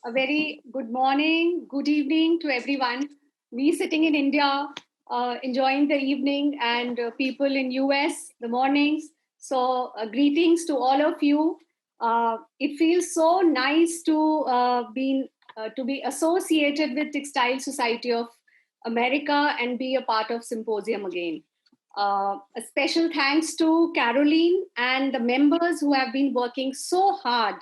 A very good morning, good evening to everyone. We sitting in India, enjoying the evening, and people in US the mornings. So greetings to all of you. It feels so nice to be associated with Textile Society of America and be a part of symposium again. A special thanks to Caroline and the members who have been working so hard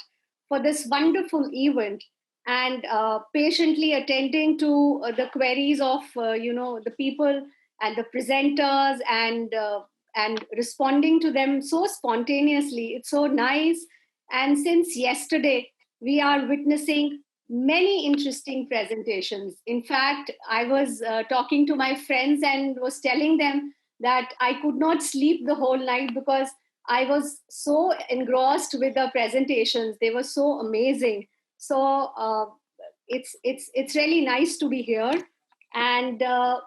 for this wonderful event and patiently attending to the queries of the people and the presenters and responding to them so spontaneously. It's so nice. And since yesterday, we are witnessing many interesting presentations. In fact, I was talking to my friends and was telling them that I could not sleep the whole night because I was so engrossed with the presentations. They were so amazing. So it's really nice to be here. And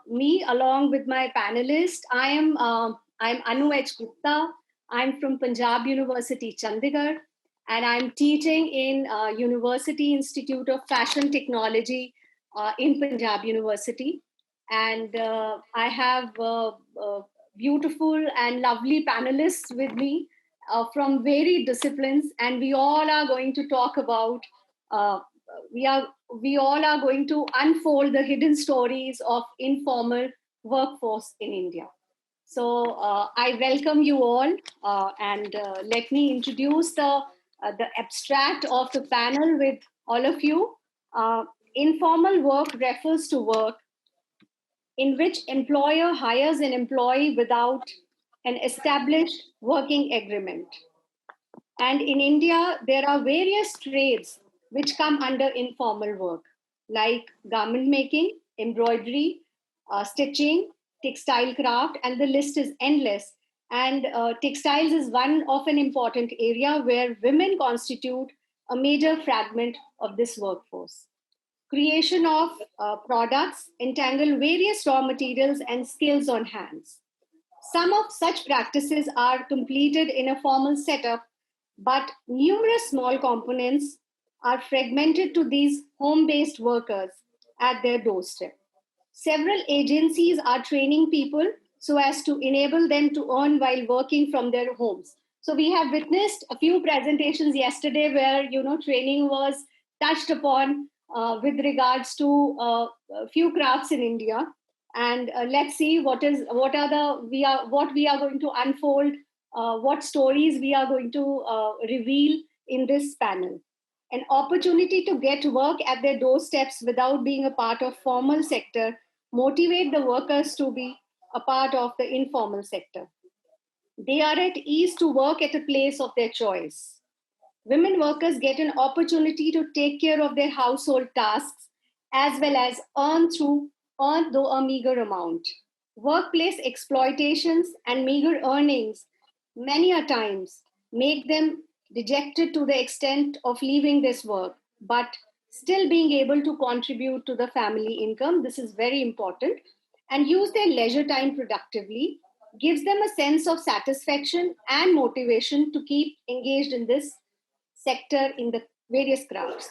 me, along with my panelist, I'm Anu H. Gupta. I'm from Punjab University, Chandigarh, and I'm teaching in University Institute of Fashion Technology in Punjab University. And I have beautiful and lovely panelists with me from varied disciplines, and we all are going to talk about uh, we are we all are going to unfold the hidden stories of informal workforce in India. So I welcome you all, and let me introduce the abstract of the panel with all of you. Informal work refers to work in which employer hires an employee without an established working agreement. And in India, there are various trades which come under informal work, like garment making, embroidery, stitching, textile craft, and the list is endless. And textiles is one of an important area where women constitute a major fragment of this workforce. Creation of products entangle various raw materials and skills on hands. Some of such practices are completed in a formal setup, but numerous small components are fragmented to these home based workers at their doorstep. Several agencies are training people so as to enable them to earn while working from their homes. So we have witnessed a few presentations yesterday where training was touched upon with regards to a few crafts in India, and let's see what we are going to unfold, what stories we are going to reveal in this panel. An opportunity to get work at their doorsteps without being a part of formal sector motivate the workers to be a part of the informal sector. They are at ease to work at a place of their choice. Women workers get an opportunity to take care of their household tasks as well as earn though a meager amount. Workplace exploitations and meager earnings many a times make them dejected to the extent of leaving this work, but still being able to contribute to the family income. This is very important, and use their leisure time productively gives them a sense of satisfaction and motivation to keep engaged in this sector in the various crafts.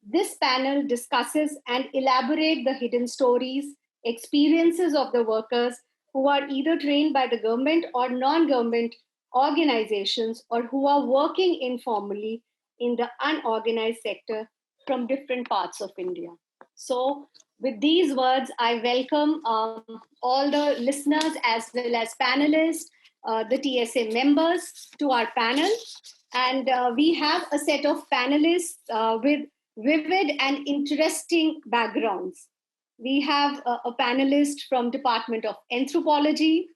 This panel discusses and elaborate the hidden stories, experiences of the workers who are either trained by the government or non-government organizations or who are working informally in the unorganized sector from different parts of India. So, with these words, I welcome all the listeners as well as panelists, the TSA members to our panel. And we have a set of panelists with vivid and interesting backgrounds. We have a panelist from Department of Anthropology.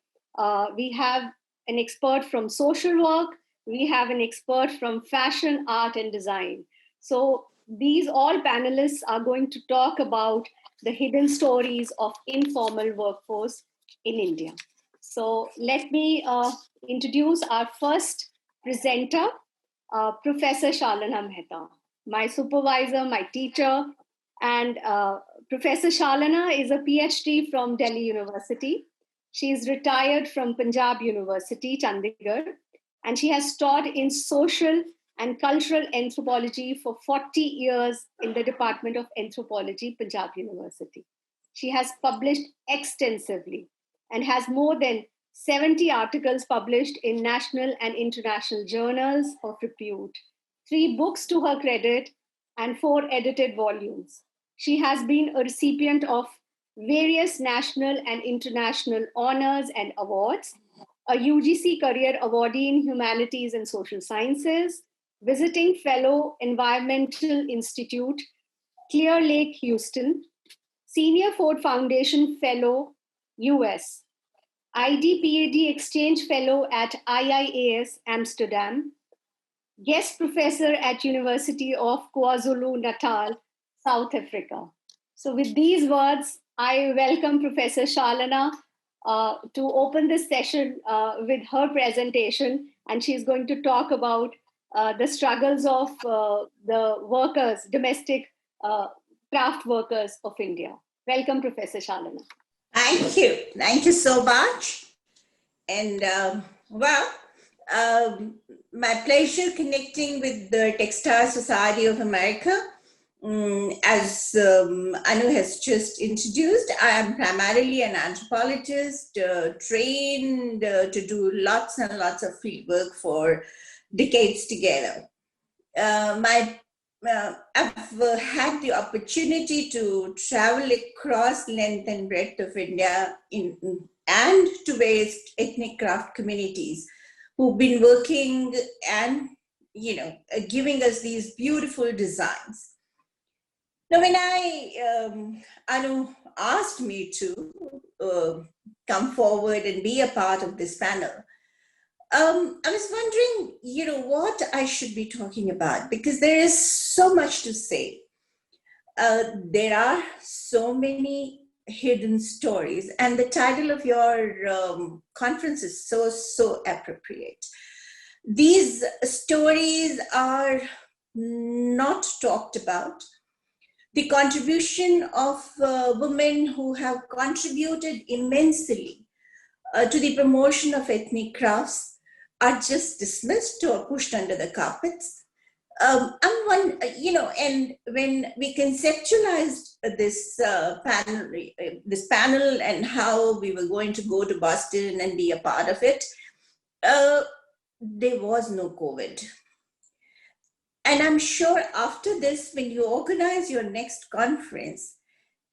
We have an expert from social work. We have an expert from fashion, art, and design. So these all panelists are going to talk about the hidden stories of informal workforce in India. So let me introduce our first presenter, Professor Shalana Mehta, my supervisor, my teacher. And Professor Shalana is a PhD from Delhi University. She is retired from Punjab University, Chandigarh, and she has taught in social and cultural anthropology for 40 years in the Department of Anthropology, Punjab University. She has published extensively and has more than 70 articles published in national and international journals of repute, 3 books to her credit, and 4 edited volumes. She has been a recipient of various national and international honors and awards, a UGC Career Awardee in Humanities and Social Sciences, visiting fellow, Environmental Institute, Clear Lake, Houston, Senior Ford Foundation Fellow, US, ID/PhD Exchange Fellow at IIAS Amsterdam, guest professor at University of KwaZulu-Natal, South Africa. So with these words, I welcome Professor Shalana to open this session with her presentation, and she's going to talk about the struggles of the workers, domestic craft workers of India. Welcome, Professor Shalana. Thank you. Thank you so much. And my pleasure connecting with the Textile Society of America. As Anu has just introduced, I am primarily an anthropologist, trained to do lots and lots of field work for decades together. I've had the opportunity to travel across length and breadth of India and to various ethnic craft communities who've been working and giving us these beautiful designs. Now, when Anu asked me to come forward and be a part of this panel, I was wondering, what I should be talking about, because there is so much to say. There are so many hidden stories, and the title of your conference is so appropriate. These stories are not talked about. The contribution of women who have contributed immensely to the promotion of ethnic crafts are just dismissed or pushed under the carpets. And when we conceptualized this panel and how we were going to go to Boston and be a part of it, there was no COVID. And I'm sure after this, when you organize your next conference,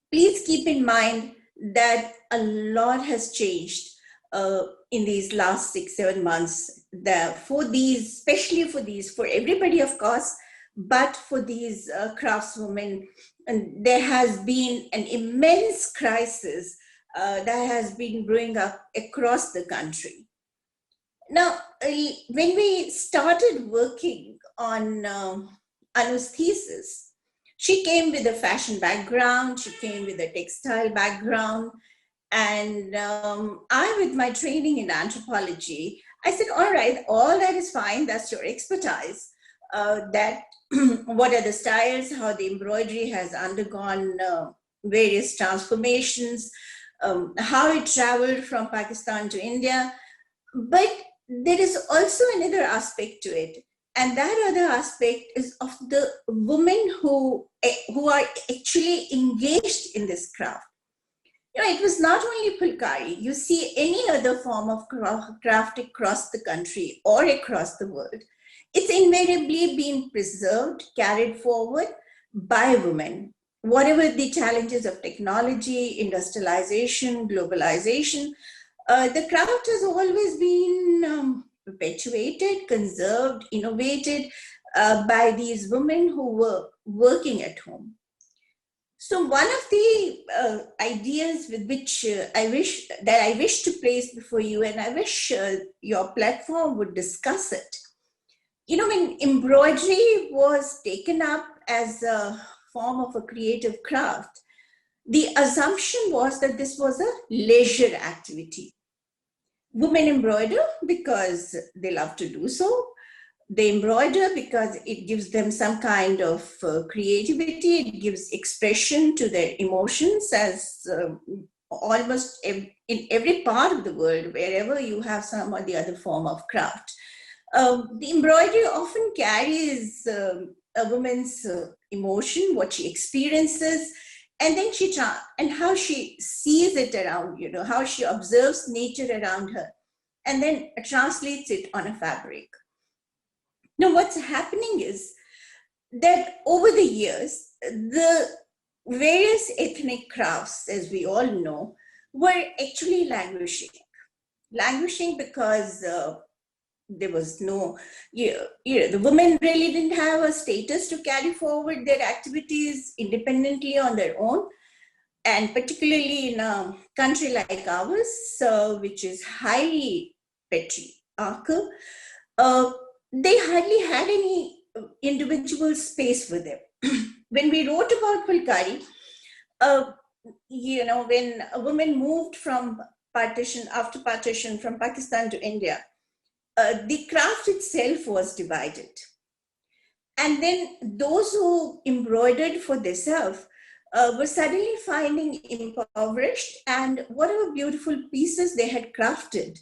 please keep in mind that a lot has changed in these last 6-7 months, especially for everybody, of course, but for these craftswomen. And there has been an immense crisis that has been brewing up across the country. Now, when we started working on Anu's thesis, she came with a fashion background, she came with a textile background, and I, with my training in anthropology, I said, all right, all that is fine, that's your expertise. What are the styles, how the embroidery has undergone various transformations, how it traveled from Pakistan to India. But there is also another aspect to it. And that other aspect is of the women who are actually engaged in this craft. It was not only Pulkari. You see any other form of craft across the country or across the world, it's invariably been preserved, carried forward by women. Whatever the challenges of technology, industrialization, globalization, the craft has always been perpetuated, conserved, innovated by these women who were working at home. So one of the ideas with which I wish to place before you, and I wish your platform would discuss it. When embroidery was taken up as a form of a creative craft, the assumption was that this was a leisure activity. Women embroider because they love to do so. They embroider because it gives them some kind of creativity. It gives expression to their emotions, as almost in every part of the world, wherever you have some or the other form of craft. The embroidery often carries a woman's emotion, what she experiences, and then and how she sees it around, how she observes nature around her, and then translates it on a fabric. Now, what's happening is that over the years, the various ethnic crafts, as we all know, were actually languishing. Languishing because there was no, the women really didn't have a status to carry forward their activities independently on their own. And particularly in a country like ours, which is highly patriarchal, they hardly had any individual space for them. When we wrote about Fulkari, when a woman moved from after partition from Pakistan to India, the craft itself was divided. And then those who embroidered for themselves were suddenly finding impoverished, and whatever beautiful pieces they had crafted,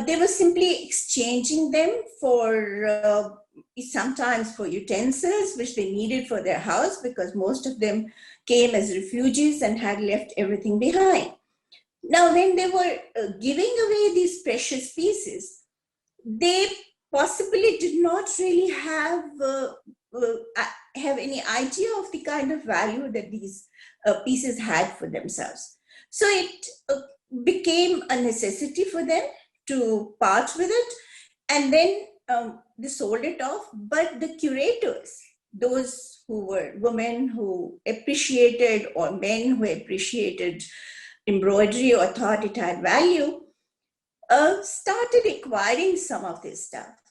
they were simply exchanging them for sometimes for utensils which they needed for their house, because most of them came as refugees and had left everything behind. Now, when they were giving away these precious pieces, they possibly did not really have any idea of the kind of value that these pieces had for themselves. So it became a necessity for them to part with it, and then they sold it off. But the curators, those who were women who appreciated, or men who appreciated embroidery or thought it had value, started acquiring some of this stuff.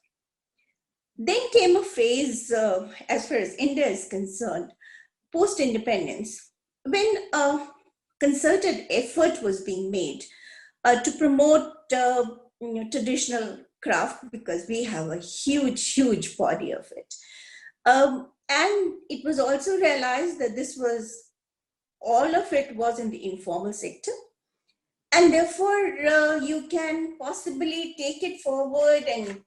Then came a phase, as far as India is concerned, post-independence, when a concerted effort was being made to promote traditional craft, because we have a huge, huge body of it. And it was also realized that all of it was in the informal sector. And therefore, you can possibly take it forward and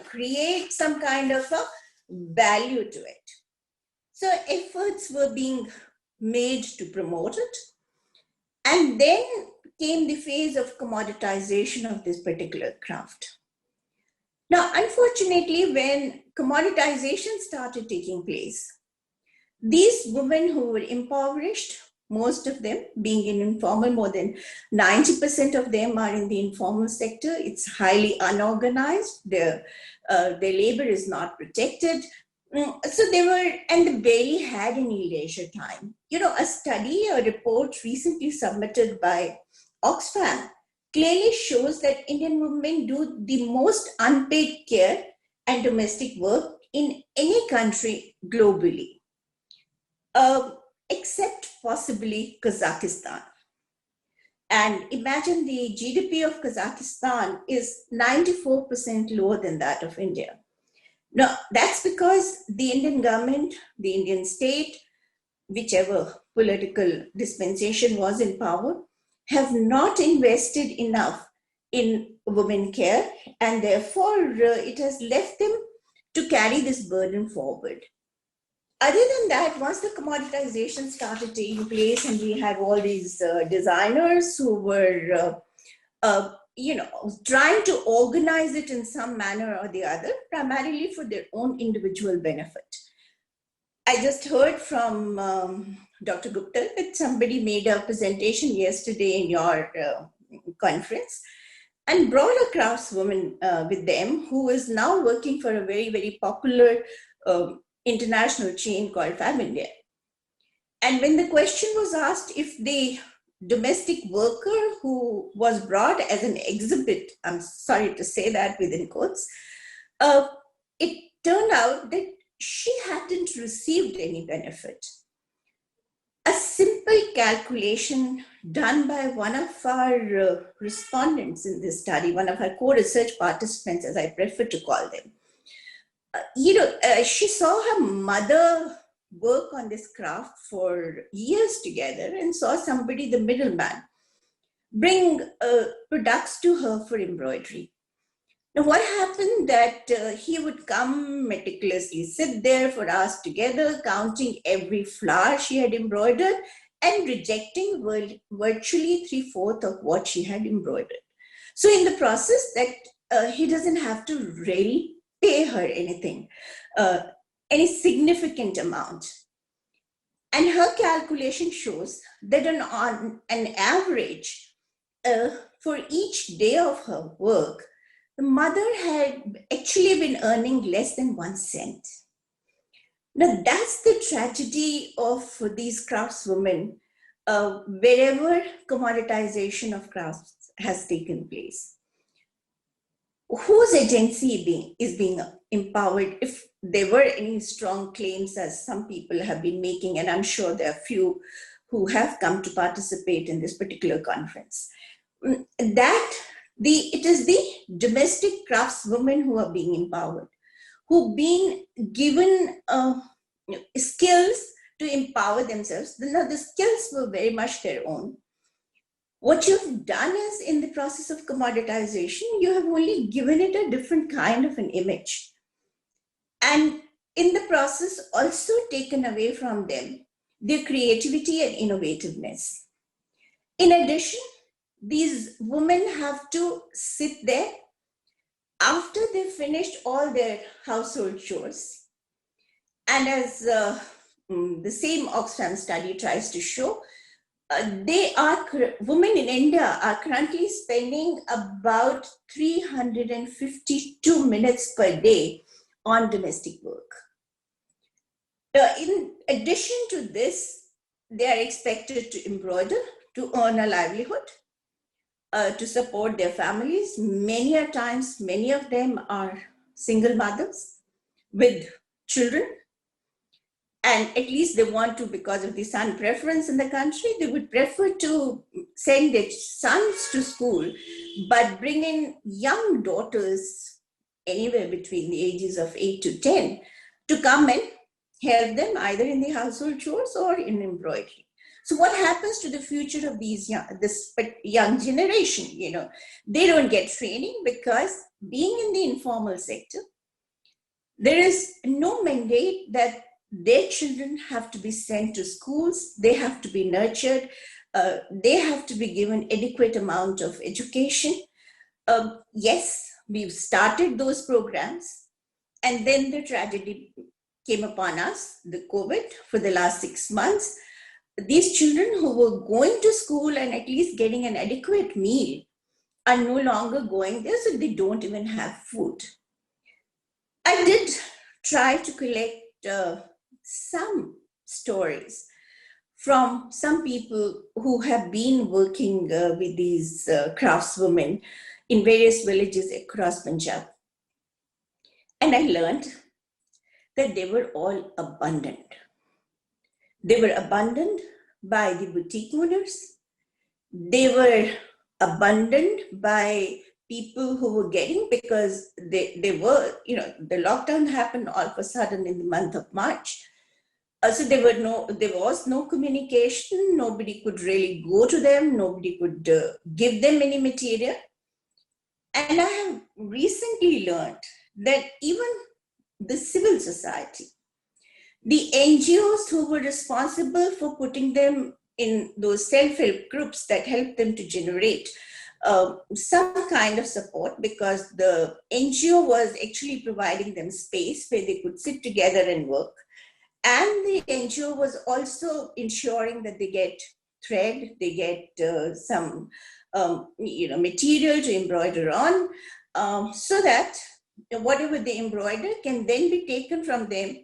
create some kind of a value to it. So efforts were being made to promote it. And then came the phase of commoditization of this particular craft. Now, unfortunately, when commoditization started taking place, these women who were impoverished, most of them being in informal, more than 90% of them are in the informal sector. It's highly unorganized. Their labor is not protected. So they barely had any leisure time. A report recently submitted by Oxfam clearly shows that Indian women do the most unpaid care and domestic work in any country globally, except possibly Kazakhstan. And imagine the GDP of Kazakhstan is 94% lower than that of India. Now, that's because the Indian government, the Indian state, whichever political dispensation was in power, have not invested enough in women care, and therefore it has left them to carry this burden forward. Other than that, once the commoditization started taking place and we had all these designers who were trying to organize it in some manner or the other, primarily for their own individual benefit. I just heard from Dr. Gupta that somebody made a presentation yesterday in your conference and brought a craftswoman with them who is now working for a very, very popular international chain called Fab India. And when the question was asked if the domestic worker who was brought as an exhibit, I'm sorry to say that within quotes, it turned out that she hadn't received any benefit. A simple calculation done by one of our respondents in this study, one of our co-research participants, as I prefer to call them, she saw her mother work on this craft for years together and saw somebody, the middleman, bring products to her for embroidery. Now, what happened that he would come meticulously, sit there for hours together, counting every flower she had embroidered and rejecting virtually 3/4 of what she had embroidered. So in the process that he doesn't have to really pay her anything, any significant amount. And her calculation shows that on an average, for each day of her work, the mother had actually been earning less than 1 cent. Now, that's the tragedy of these craftswomen, wherever commoditization of crafts has taken place. Whose agency is being empowered? If there were any strong claims, as some people have been making, and I'm sure there are few who have come to participate in this particular conference, that it is the domestic craftswomen who are being empowered, who've been given skills to empower themselves. Now, the skills were very much their own. What you've done is, in the process of commoditization, you have only given it a different kind of an image. And in the process, also taken away from them their creativity and innovativeness. In addition, these women have to sit there after they've finished all their household chores. And as the same Oxfam study tries to show, women in India are currently spending about 352 minutes per day on domestic work. In addition to this, they are expected to embroider, to earn a livelihood, to support their families. Many a times, many of them are single mothers with children. And at least they want to, because of the son preference in the country, they would prefer to send their sons to school, but bring in young daughters, anywhere between the ages of 8 to 10, to come and help them either in the household chores or in embroidery. So what happens to the future of this young generation? They don't get training, because being in the informal sector, there is no mandate that their children have to be sent to schools. They have to be nurtured. They have to be given adequate amount of education. Yes, we've started those programs, and then the tragedy came upon us, the COVID, for the last 6 months. These children who were going to school and at least getting an adequate meal are no longer going there, so they don't even have food. I did try to collect some stories from some people who have been working with these craftswomen in various villages across Punjab. And I learned that they were all abundant. They were abundant by the boutique owners. They were abundant by people who were getting, because they were, the lockdown happened all of a sudden in the month of March. So there was no communication. Nobody could really go to them. Nobody could give them any material. And I have recently learned that even the civil society, the NGOs who were responsible for putting them in those self-help groups that helped them to generate some kind of support, because the NGO was actually providing them space where they could sit together and work. And the NGO was also ensuring that they get thread, they get some material to embroider on, so that whatever they embroider can then be taken from them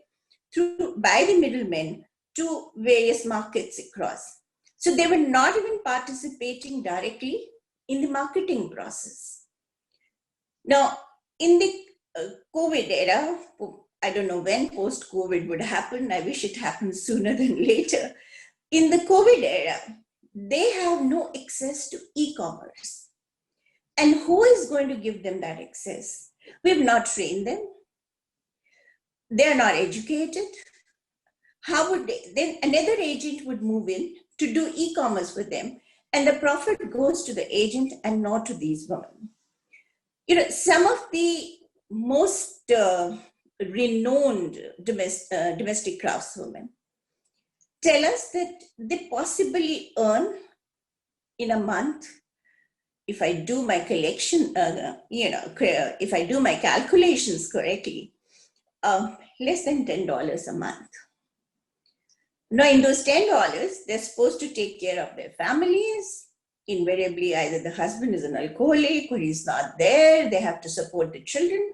by the middlemen to various markets across. So they were not even participating directly in the marketing process. Now, in the COVID era, I don't know when post-COVID would happen. I wish it happened sooner than later. In the COVID era, they have no access to e-commerce. And who is going to give them that access? We have not trained them. They're not educated. How would they? Then another agent would move in to do e-commerce with them, and the profit goes to the agent and not to these women. Some of the most renowned domestic craftswomen tell us that they possibly earn in a month, if I do my collection, if I do my calculations correctly, less than $10 a month. Now, in those $10, they're supposed to take care of their families. Invariably, either the husband is an alcoholic or he's not there. They have to support the children.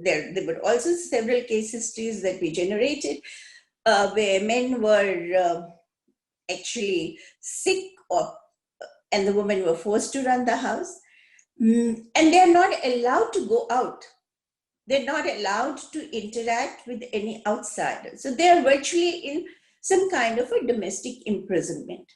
There were also several case histories that we generated where men were actually sick and the women were forced to run the house. And they're not allowed to go out. They're not allowed to interact with any outsiders. So they're virtually in some kind of a domestic imprisonment.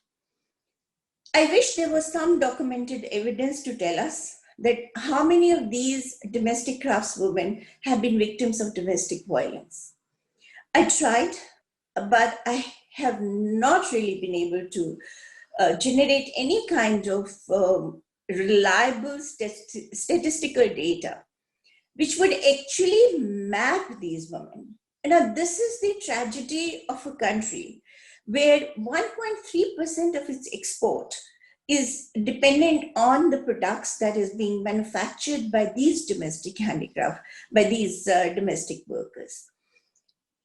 I wish there was some documented evidence to tell us that how many of these domestic craftswomen have been victims of domestic violence. I tried, but I have not really been able to generate any kind of reliable statistical data which would actually map these women. Now, this is the tragedy of a country where 1.3% of its export is dependent on the products that is being manufactured by these domestic handicraft, by these domestic workers.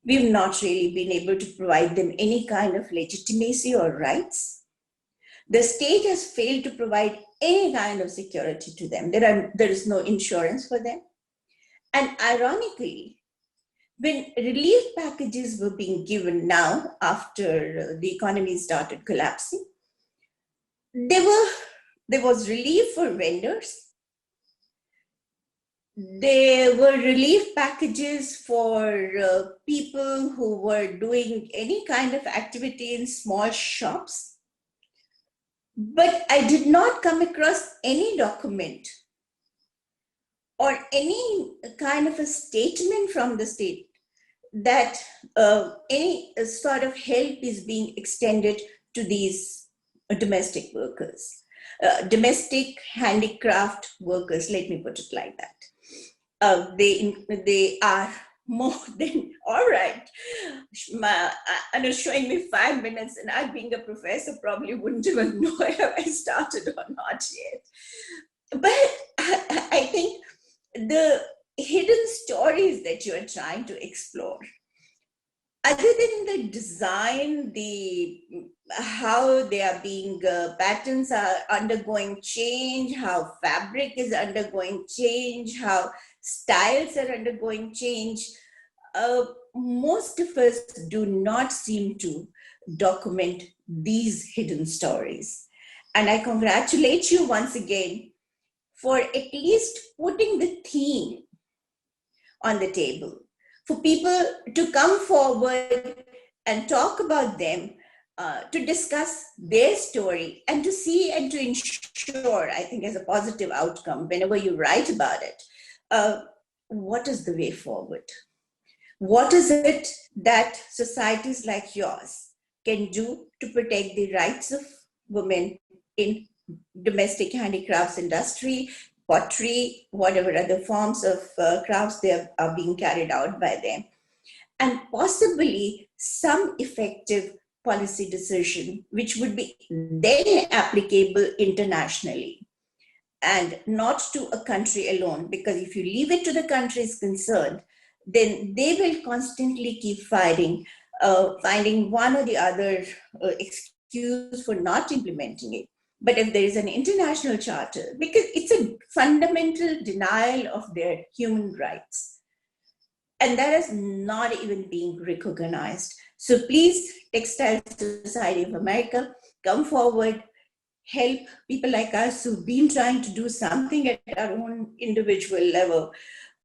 We've not really been able to provide them any kind of legitimacy or rights. The state has failed to provide any kind of security to them. There is no insurance for them. And ironically, when relief packages were being given now after the economy started collapsing, there was relief for vendors. There were relief packages for people who were doing any kind of activity in small shops. But I did not come across any document or any kind of a statement from the state that any sort of help is being extended to these domestic workers, domestic handicraft workers, let me put it like that. They are more than, all right, Anu showing me 5 minutes and I being a professor probably wouldn't even know if I started or not yet. But I think the hidden stories that you are trying to explore, other than the design, how they are being, patterns are undergoing change, how fabric is undergoing change, how styles are undergoing change, most of us do not seem to document these hidden stories. And I congratulate you once again for at least putting the theme on the table, for people to come forward and talk about them, to discuss their story and to see and to ensure, I think, as a positive outcome, whenever you write about it, what is the way forward? What is it that societies like yours can do to protect the rights of women in domestic handicrafts industry, pottery, whatever other forms of crafts are being carried out by them, and possibly some effective policy decision which would be then applicable internationally and not to a country alone, because if you leave it to the countries concerned, then they will constantly keep finding one or the other excuse for not implementing it. But if there is an international charter, because it's a fundamental denial of their human rights, and that is not even being recognized. So please, Textile Society of America, come forward, help people like us who've been trying to do something at our own individual level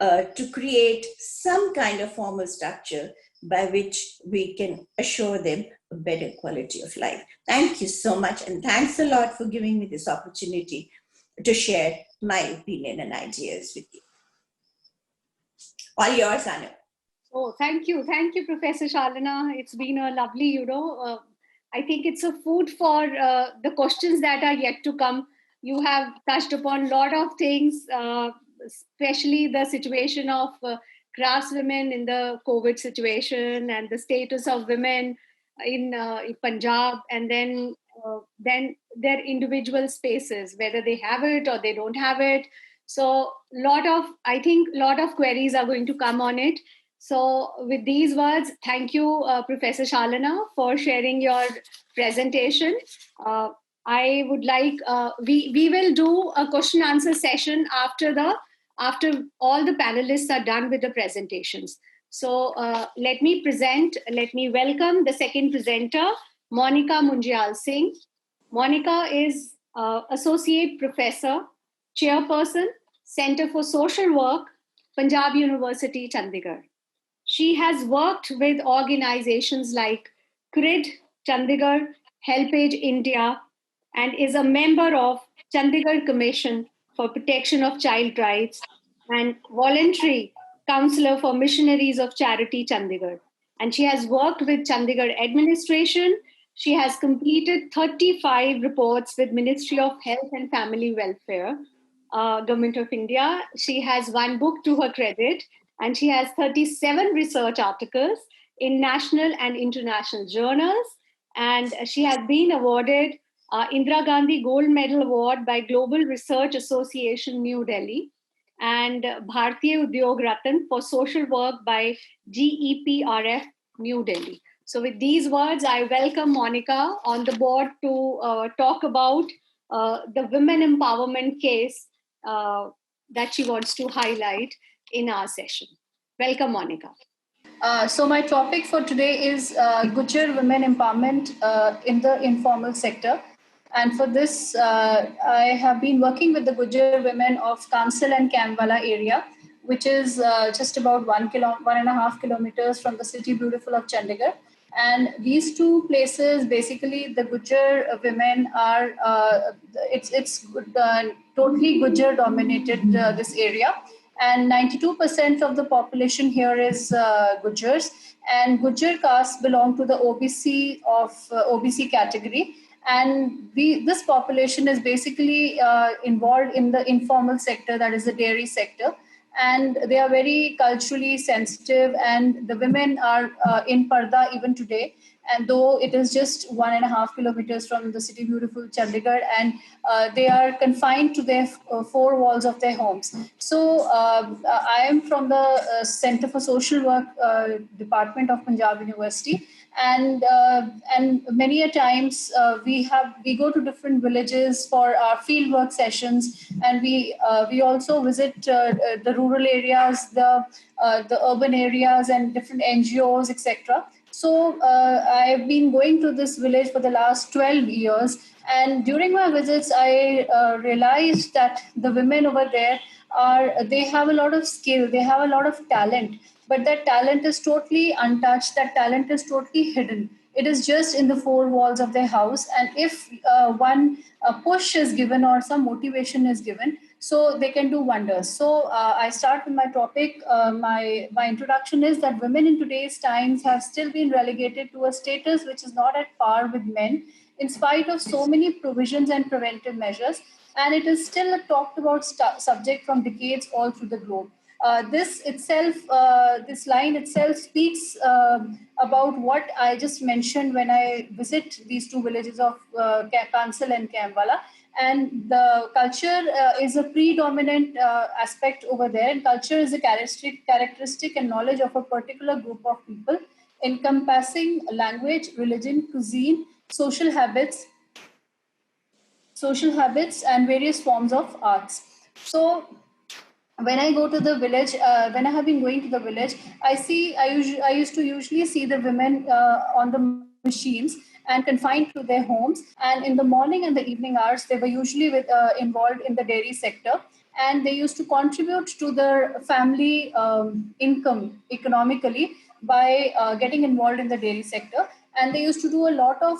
to create some kind of formal structure by which we can assure them a better quality of life. Thank you so much. And thanks a lot for giving me this opportunity to share my opinion and ideas with you. All yours, Anu. Oh, thank you. Thank you, Professor Shalana. It's been a lovely, I think it's a food for the questions that are yet to come. You have touched upon a lot of things, especially the situation of craftswomen in the COVID situation and the status of women in Punjab, and then their individual spaces, whether they have it or they don't have it. So I think lot of queries are going to come on it. So with these words, thank you, Professor Shalana, for sharing your presentation. I would like, we will do a question answer session after all the panelists are done with the presentations. So let me welcome the second presenter, Monica Munjal Singh. Monica is Associate Professor, Chairperson, Center for Social Work, Punjab University, Chandigarh. She has worked with organizations like CRID, Chandigarh, HelpAge India, and is a member of Chandigarh Commission for Protection of Child Rights and voluntary counselor for Missionaries of Charity, Chandigarh. And she has worked with Chandigarh administration. She has completed 35 reports with Ministry of Health and Family Welfare, Government of India. She has one book to her credit, and she has 37 research articles in national and international journals. And she has been awarded Indira Gandhi Gold Medal Award by Global Research Association, New Delhi, and Bharatiya Udyog Ratan for social work by GEPRF, New Delhi. So with these words, I welcome Monica on the board to talk about the women empowerment case that she wants to highlight in our session. Welcome, Monica. So my topic for today is Gujjar women empowerment in the informal sector. And for this, I have been working with the Gujjar women of Kansal and Kamwala area, which is just about 1.5 kilometers from the city beautiful of Chandigarh. And these two places, basically, the Gujjar women are, it's totally Gujjar dominated this area. And 92% of the population here is Gujars. And Gujjar castes belong to the OBC OBC category. And this population is basically involved in the informal sector, that is the dairy sector. And they are very culturally sensitive, and the women are in Parda even today. And though it is just 1.5 kilometers from the city beautiful Chandigarh, and they are confined to their four walls of their homes. So I am from the Center for Social Work Department of Punjab University. And many a times we go to different villages for our field work sessions, and we also visit the rural areas, the urban areas, and different NGOs, etc. So I've been going to this village for the last 12 years, and during my visits, I realized that the women over there they have a lot of skill, they have a lot of talent, but that talent is totally untouched, that talent is totally hidden. It is just in the four walls of their house. And if one push is given or some motivation is given, so they can do wonders. So I start with my topic. My introduction is that women in today's times have still been relegated to a status which is not at par with men, in spite of so many provisions and preventive measures. And it is still a talked about subject from decades all through the globe. This line itself speaks about what I just mentioned when I visit these two villages of Kansal and Kamwala. And the culture is a predominant aspect over there. And culture is a characteristic and knowledge of a particular group of people, encompassing language, religion, cuisine, social habits, and various forms of arts. So when I go to the village, when I have been going to the village, I used to usually see the women on the machines and confined to their homes. And in the morning and the evening hours, they were usually involved in the dairy sector. And they used to contribute to their family income economically by getting involved in the dairy sector. And they used to do a lot of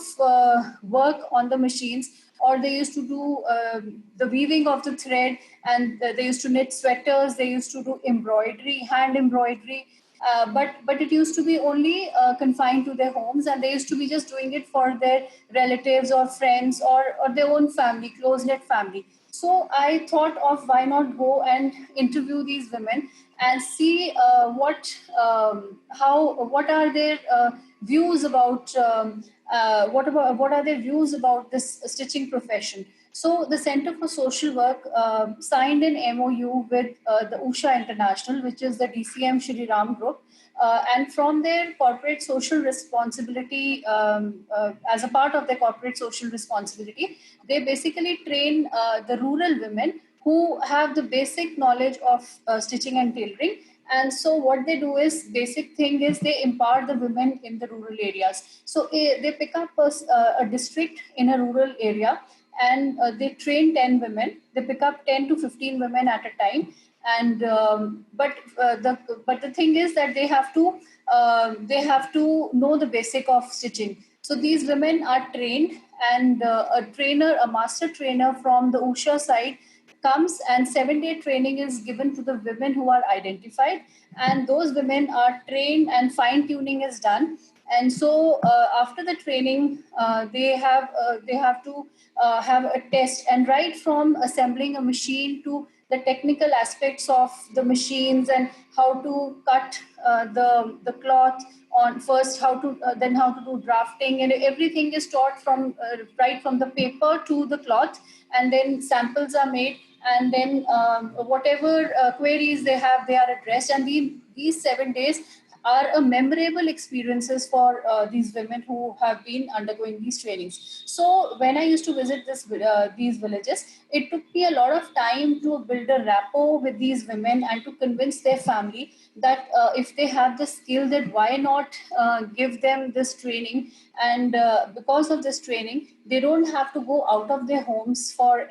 work on the machines, or they used to do the weaving of the thread, and they used to knit sweaters, they used to do embroidery, hand embroidery, but it used to be only confined to their homes, and they used to be just doing it for their relatives or friends or their own family, close-knit family. So I thought of why not go and interview these women and see what are their views about what are their views about this stitching profession. So the Center for Social Work signed an MOU with the Usha International, which is the DCM Shri Ram Group, and from their corporate social responsibility, as a part of their corporate social responsibility, they basically train the rural women who have the basic knowledge of stitching and tailoring. And so what they do is, basic thing is, they empower the women in the rural areas. So they pick up a district in a rural area, and they train 10 women. They pick up 10 to 15 women at a time. And but the thing is that they have to know the basic of stitching. So these women are trained, and a master trainer from the Usha side comes, and 7-day training is given to the women who are identified, and those women are trained and fine tuning is done. And so after the training, they have to have a test, and right from assembling a machine to the technical aspects of the machines, and how to cut the cloth on first, how to then how to do drafting, and everything is taught from right from the paper to the cloth. And then samples are made, and then whatever queries they have, they are addressed. And these 7 days are a memorable experiences for these women who have been undergoing these trainings. So when I used to visit these villages, it took me a lot of time to build a rapport with these women and to convince their family that if they have the skill, that why not give them this training. And because of this training, they don't have to go out of their homes for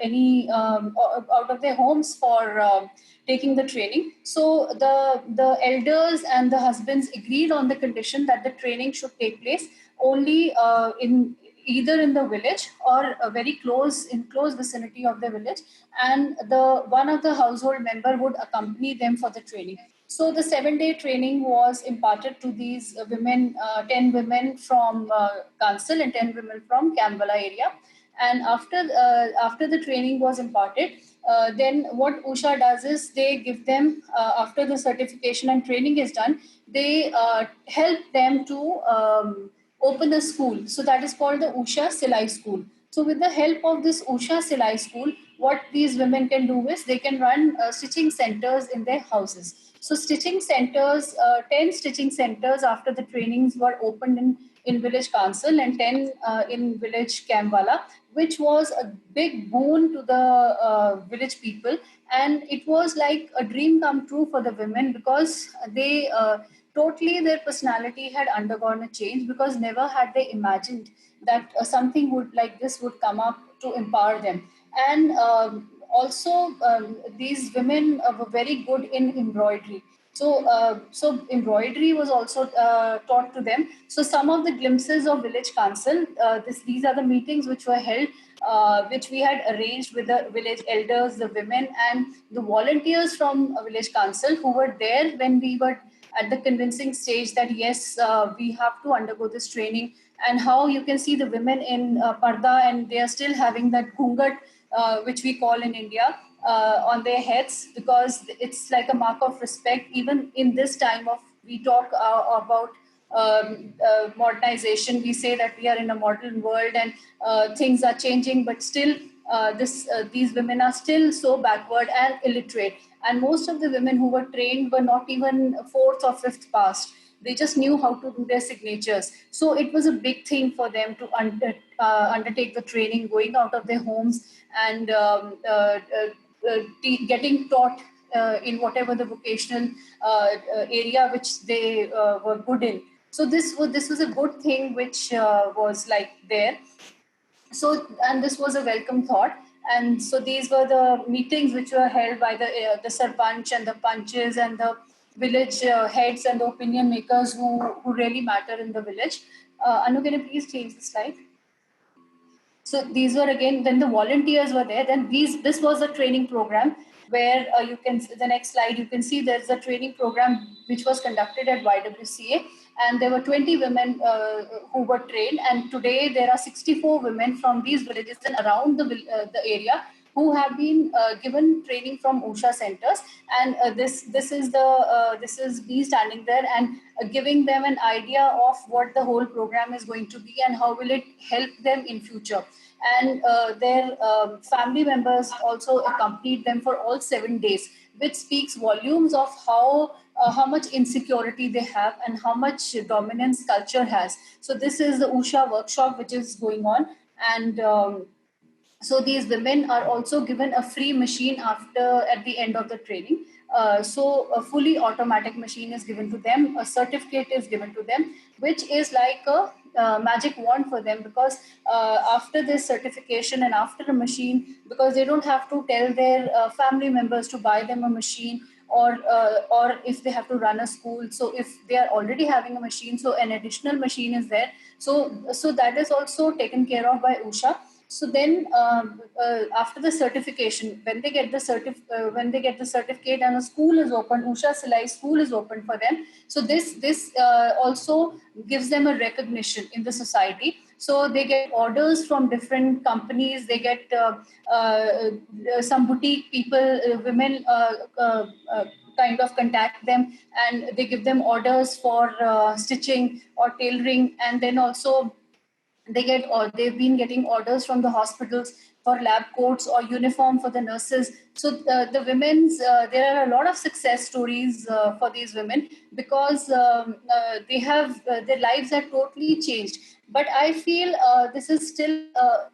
taking the training. So the elders and the husbands agreed on the condition that the training should take place only in either in the village or very close vicinity of the village, and the one of the household member would accompany them for the training. So the 7-day training was imparted to these women, 10 women from Kansal and 10 women from Kambala area. And after the training was imparted, then what Usha does is, they give them, after the certification and training is done, they help them to open a school. So that is called the Usha Silai School. So with the help of this Usha Silai School, what these women can do is, they can run stitching centers in their houses. So stitching centers, 10 stitching centers after the trainings were opened in village Kansal, and 10 in village Kambala, which was a big boon to the village people. And it was like a dream come true for the women, because they totally, their personality had undergone a change, because never had they imagined that something would like this would come up to empower them. And these women were very good in embroidery. So embroidery was also taught to them. So some of the glimpses of village council, these are the meetings which were held, which we had arranged with the village elders, the women, and the volunteers from village council, who were there when we were at the convincing stage that yes, we have to undergo this training. And how you can see the women in parda, and they are still having that ghungat, which we call in India, on their heads, because it's like a mark of respect. Even in this time of, we talk about modernization, we say that we are in a modern world, and things are changing, but still these women are still so backward and illiterate. And most of the women who were trained were not even fourth or fifth passed. They just knew how to do their signatures. So it was a big thing for them to undertake the training, going out of their homes, and getting taught in whatever the vocational area which they were good in. So this was a good thing which was like there. So, and this was a welcome thought. And so these were the meetings which were held by the sarpanch and the panches and the village heads and the opinion makers who really matter in the village. Anu, can you please change the slide? So these were, again, then the volunteers were there. Then this was a training program where you can, the next slide, you can see there's a training program which was conducted at YWCA, and there were 20 women who were trained. And today there are 64 women from these villages and around the area who have been given training from Usha centers, and this is me standing there and giving them an idea of what the whole program is going to be and how will it help them in future. And their family members also accompanied them for all 7 days, which speaks volumes of how much insecurity they have and how much dominance culture has. So this is the Usha workshop which is going on, and so these women are also given a free machine at the end of the training. So a fully automatic machine is given to them, a certificate is given to them, which is like a magic wand for them, because after this certification and after a machine, because they don't have to tell their family members to buy them a machine, or if they have to run a school. So if they are already having a machine, so an additional machine is there. So that is also taken care of by Usha. So then, after the certification, when they get the certificate and a school is open, Usha Silai school is open for them. So this also gives them a recognition in the society. So they get orders from different companies. They get some boutique people, women. Kind of contact them, and they give them orders for stitching or tailoring, and then also they've been getting orders from the hospitals for lab coats or uniform for the nurses. So the women's there are a lot of success stories for these women, because they have their lives are totally changed. But I feel this is still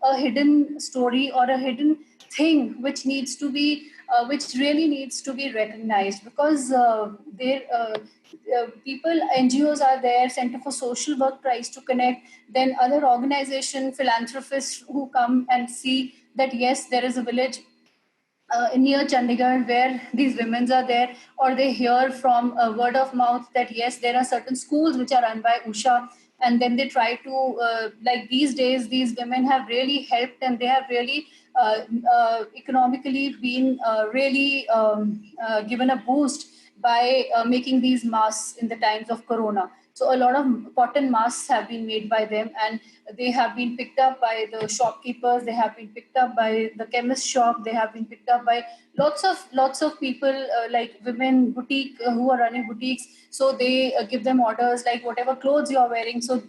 a hidden story or a hidden thing which needs to be which really needs to be recognized, because there people, NGOs are there, Center for Social Work tries to connect, then other organization, philanthropists who come and see that yes, there is a village near Chandigarh where these women are there, or they hear from word of mouth that yes, there are certain schools which are run by Usha, and then they try to like these days, these women have really helped, and they have really economically been really given a boost by making these masks in the times of Corona. So a lot of cotton masks have been made by them, and they have been picked up by the shopkeepers. They have been picked up by the chemist shop. They have been picked up by lots of people, like women boutique who are running boutiques. So they give them orders like whatever clothes you are wearing. So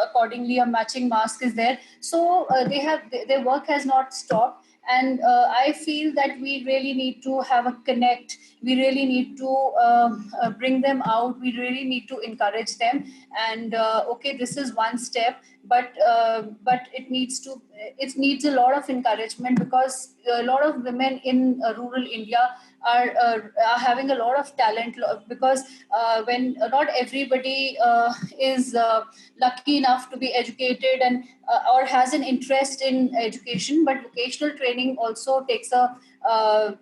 accordingly, a matching mask is there. So their work has not stopped. And I feel that we really need to have a connect. We really need to bring them out. We really need to encourage them. And okay, this is one step, but it needs a lot of encouragement, because a lot of women in rural India are having a lot of talent, because when not everybody is lucky enough to be educated and or has an interest in education, but vocational training also takes a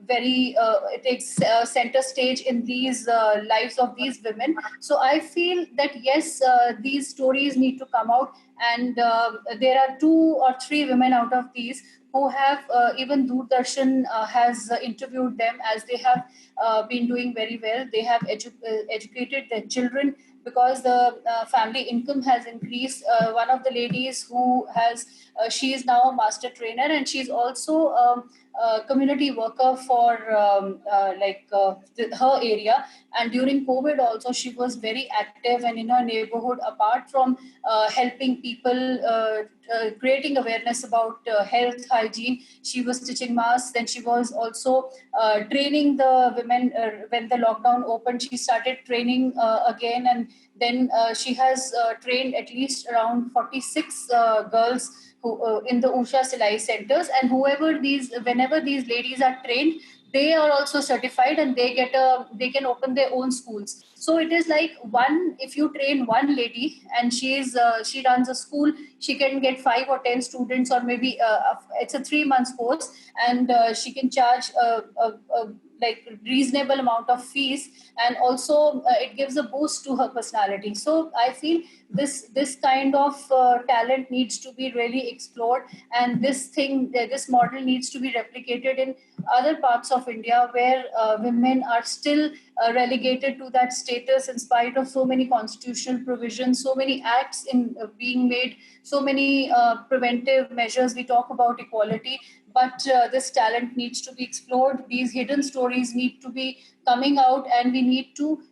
it takes center stage in these lives of these women. So I feel that yes, these stories need to come out, and there are 2 or 3 women out of these who have even Doordarshan has interviewed them, as they have been doing very well. They have educated their children, because the family income has increased. One of the ladies who has she is now a master trainer, and she's also community worker for her area. And during COVID also, she was very active and in her neighborhood, apart from helping people, creating awareness about health, hygiene, she was stitching masks. Then she was also training the women. When the lockdown opened, she started training again, and then she has trained at least around 46 girls who, in the Usha Silai centers. And whenever these ladies are trained, they are also certified, and they can open their own schools. So it is like, if you train one lady and she runs a school, she can get 5 or 10 students, or maybe it's a 3 months course, and she can charge like reasonable amount of fees, and also it gives a boost to her personality. So I feel this kind of talent needs to be really explored, and this model needs to be replicated in other parts of India where women are still relegated to that status in spite of so many constitutional provisions, so many acts in being made, so many preventive measures. We talk about equality, but this talent needs to be explored. These hidden stories need to be coming out, and we need to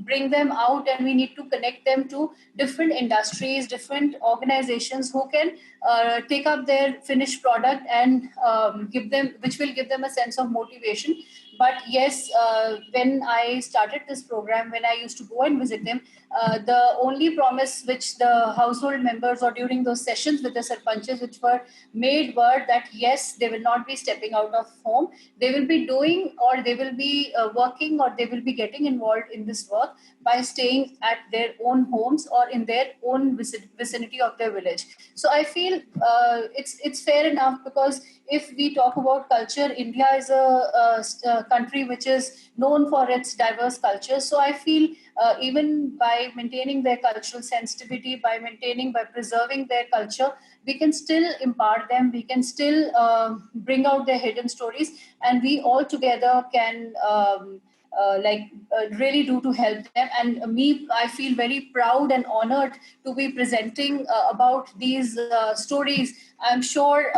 bring them out, and we need to connect them to different industries, different organizations who can take up their finished product and give them, which will give them a sense of motivation. But yes, when I started this program, when I used to go and visit them, the only promise which the household members, or during those sessions with the sarpanches which were made, were that yes, they will not be stepping out of home, they will be doing, or they will be working, or they will be getting involved in this work by staying at their own homes or in their own vicinity of their village. So I feel it's fair enough, because if we talk about culture, India is a country which is known for its diverse culture. So I feel even by maintaining their cultural sensitivity, by preserving their culture, we can still impart them, we can still bring out their hidden stories, and we all together can really do to help them. And me, I feel very proud and honored to be presenting about these stories. I'm sure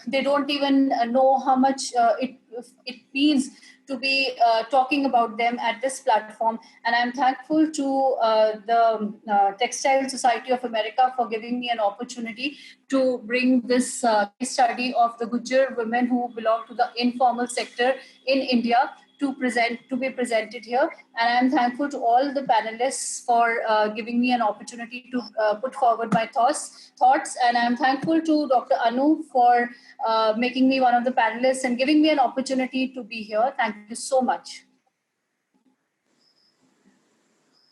they don't even know how much it means to be talking about them at this platform. And I'm thankful to the Textile Society of America for giving me an opportunity to bring this case study of the Gujjar women who belong to the informal sector in India to be presented here. And I'm thankful to all the panelists for giving me an opportunity to put forward my thoughts. And I'm thankful to Dr. Anu for making me one of the panelists and giving me an opportunity to be here. Thank you so much.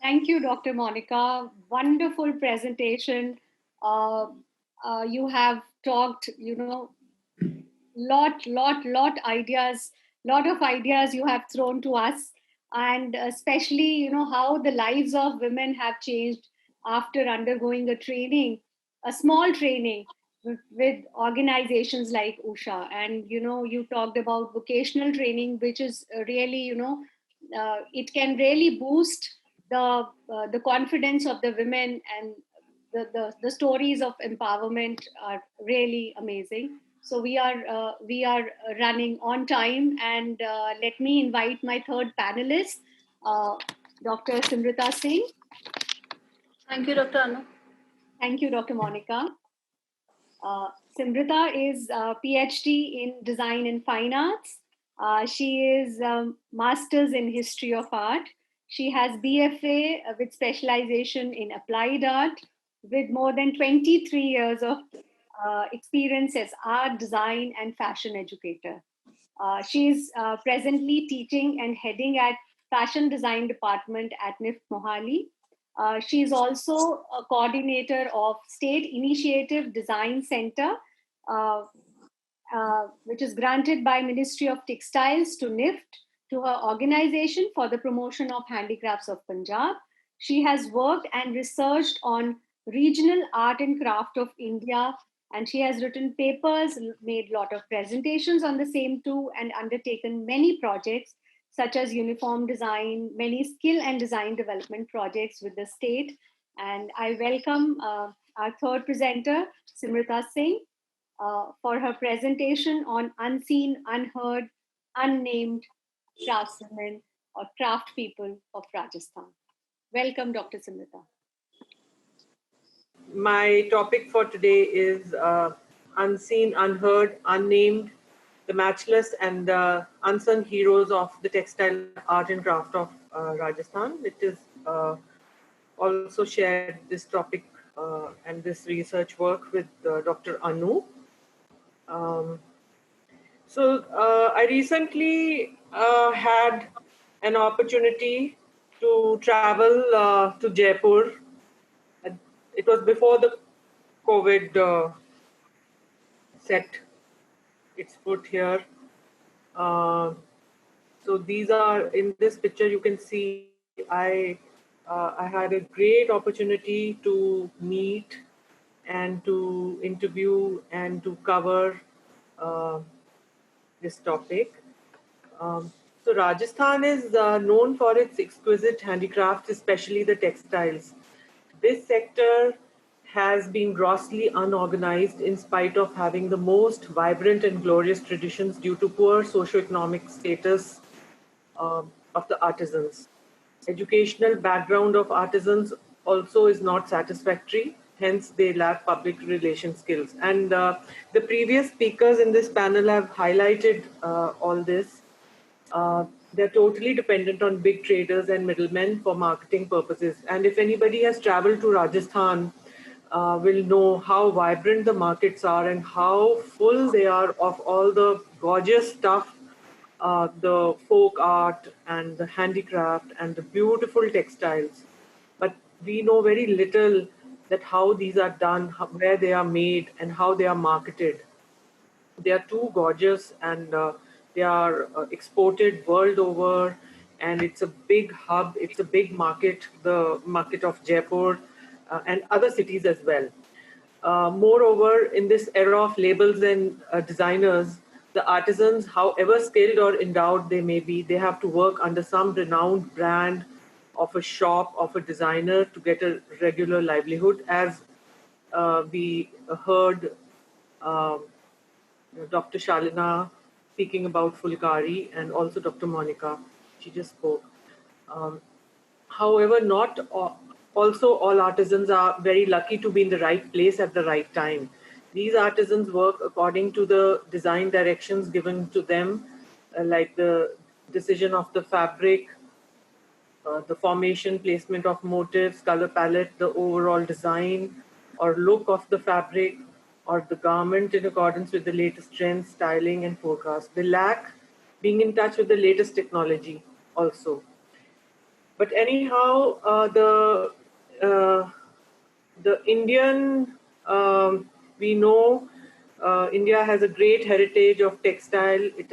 Thank you, Dr. Monica. Wonderful presentation. You have talked, lot of ideas you have thrown to us, and especially, how the lives of women have changed after undergoing a small training with organizations like Usha. And, you talked about vocational training, which is really, it can really boost the confidence of the women, and the stories of empowerment are really amazing. So we are running on time, and let me invite my third panelist, Dr. Simrita Singh. Thank you, Dr. Anu. Thank you, Dr. Monica. Simrita is a PhD in Design and Fine Arts. She is a Master's in History of Art. She has BFA with specialization in Applied Art, with more than 23 years of experience as art, design, and fashion educator. She is presently teaching and heading at Fashion Design Department at NIFT Mohali. She is also a coordinator of State Initiative Design Center, which is granted by Ministry of Textiles to NIFT, to her organization for the promotion of handicrafts of Punjab. She has worked and researched on regional art and craft of India, and she has written papers, made a lot of presentations on the same too, and undertaken many projects such as uniform design, many skill and design development projects with the state. And I welcome our third presenter, Simrita Singh, for her presentation on unseen, unheard, unnamed craftswomen or craft people of Rajasthan. Welcome, Dr. Simrita. My topic for today is unseen, unheard, unnamed, the matchless and the unsung heroes of the textile art and craft of Rajasthan. It is also shared this topic and this research work with Dr. Anu. So I recently had an opportunity to travel to Jaipur. It was before the COVID set its foot here. So these are, in this picture you can see I had a great opportunity to meet and to interview and to cover this topic. So Rajasthan is known for its exquisite handicrafts, especially the textiles. This sector has been grossly unorganized in spite of having the most vibrant and glorious traditions due to poor socioeconomic status of the artisans. Educational background of artisans also is not satisfactory, hence they lack public relation skills. And the previous speakers in this panel have highlighted all this. They're totally dependent on big traders and middlemen for marketing purposes. And if anybody has traveled to Rajasthan, will know how vibrant the markets are and how full they are of all the gorgeous stuff, the folk art and the handicraft and the beautiful textiles. But we know very little that how these are done, where they are made, and how they are marketed. They are too gorgeous, and they are exported world over, and it's a big hub, it's a big market, the market of Jaipur and other cities as well. Moreover, in this era of labels and designers, the artisans, however skilled or endowed they may be, they have to work under some renowned brand of a shop, of a designer to get a regular livelihood. As we heard Dr. Shalina speaking about Fulkari, and also Dr. Monica, she just spoke. Um, However, not also all artisans are very lucky to be in the right place at the right time. These artisans work according to the design directions given to them, like the decision of the fabric, the formation, placement of motifs, color palette, the overall design or look of the fabric or the garment in accordance with the latest trends, styling, and forecast. They lack being in touch with the latest technology also. But anyhow, uh, the Indian, we know India has a great heritage of textile. It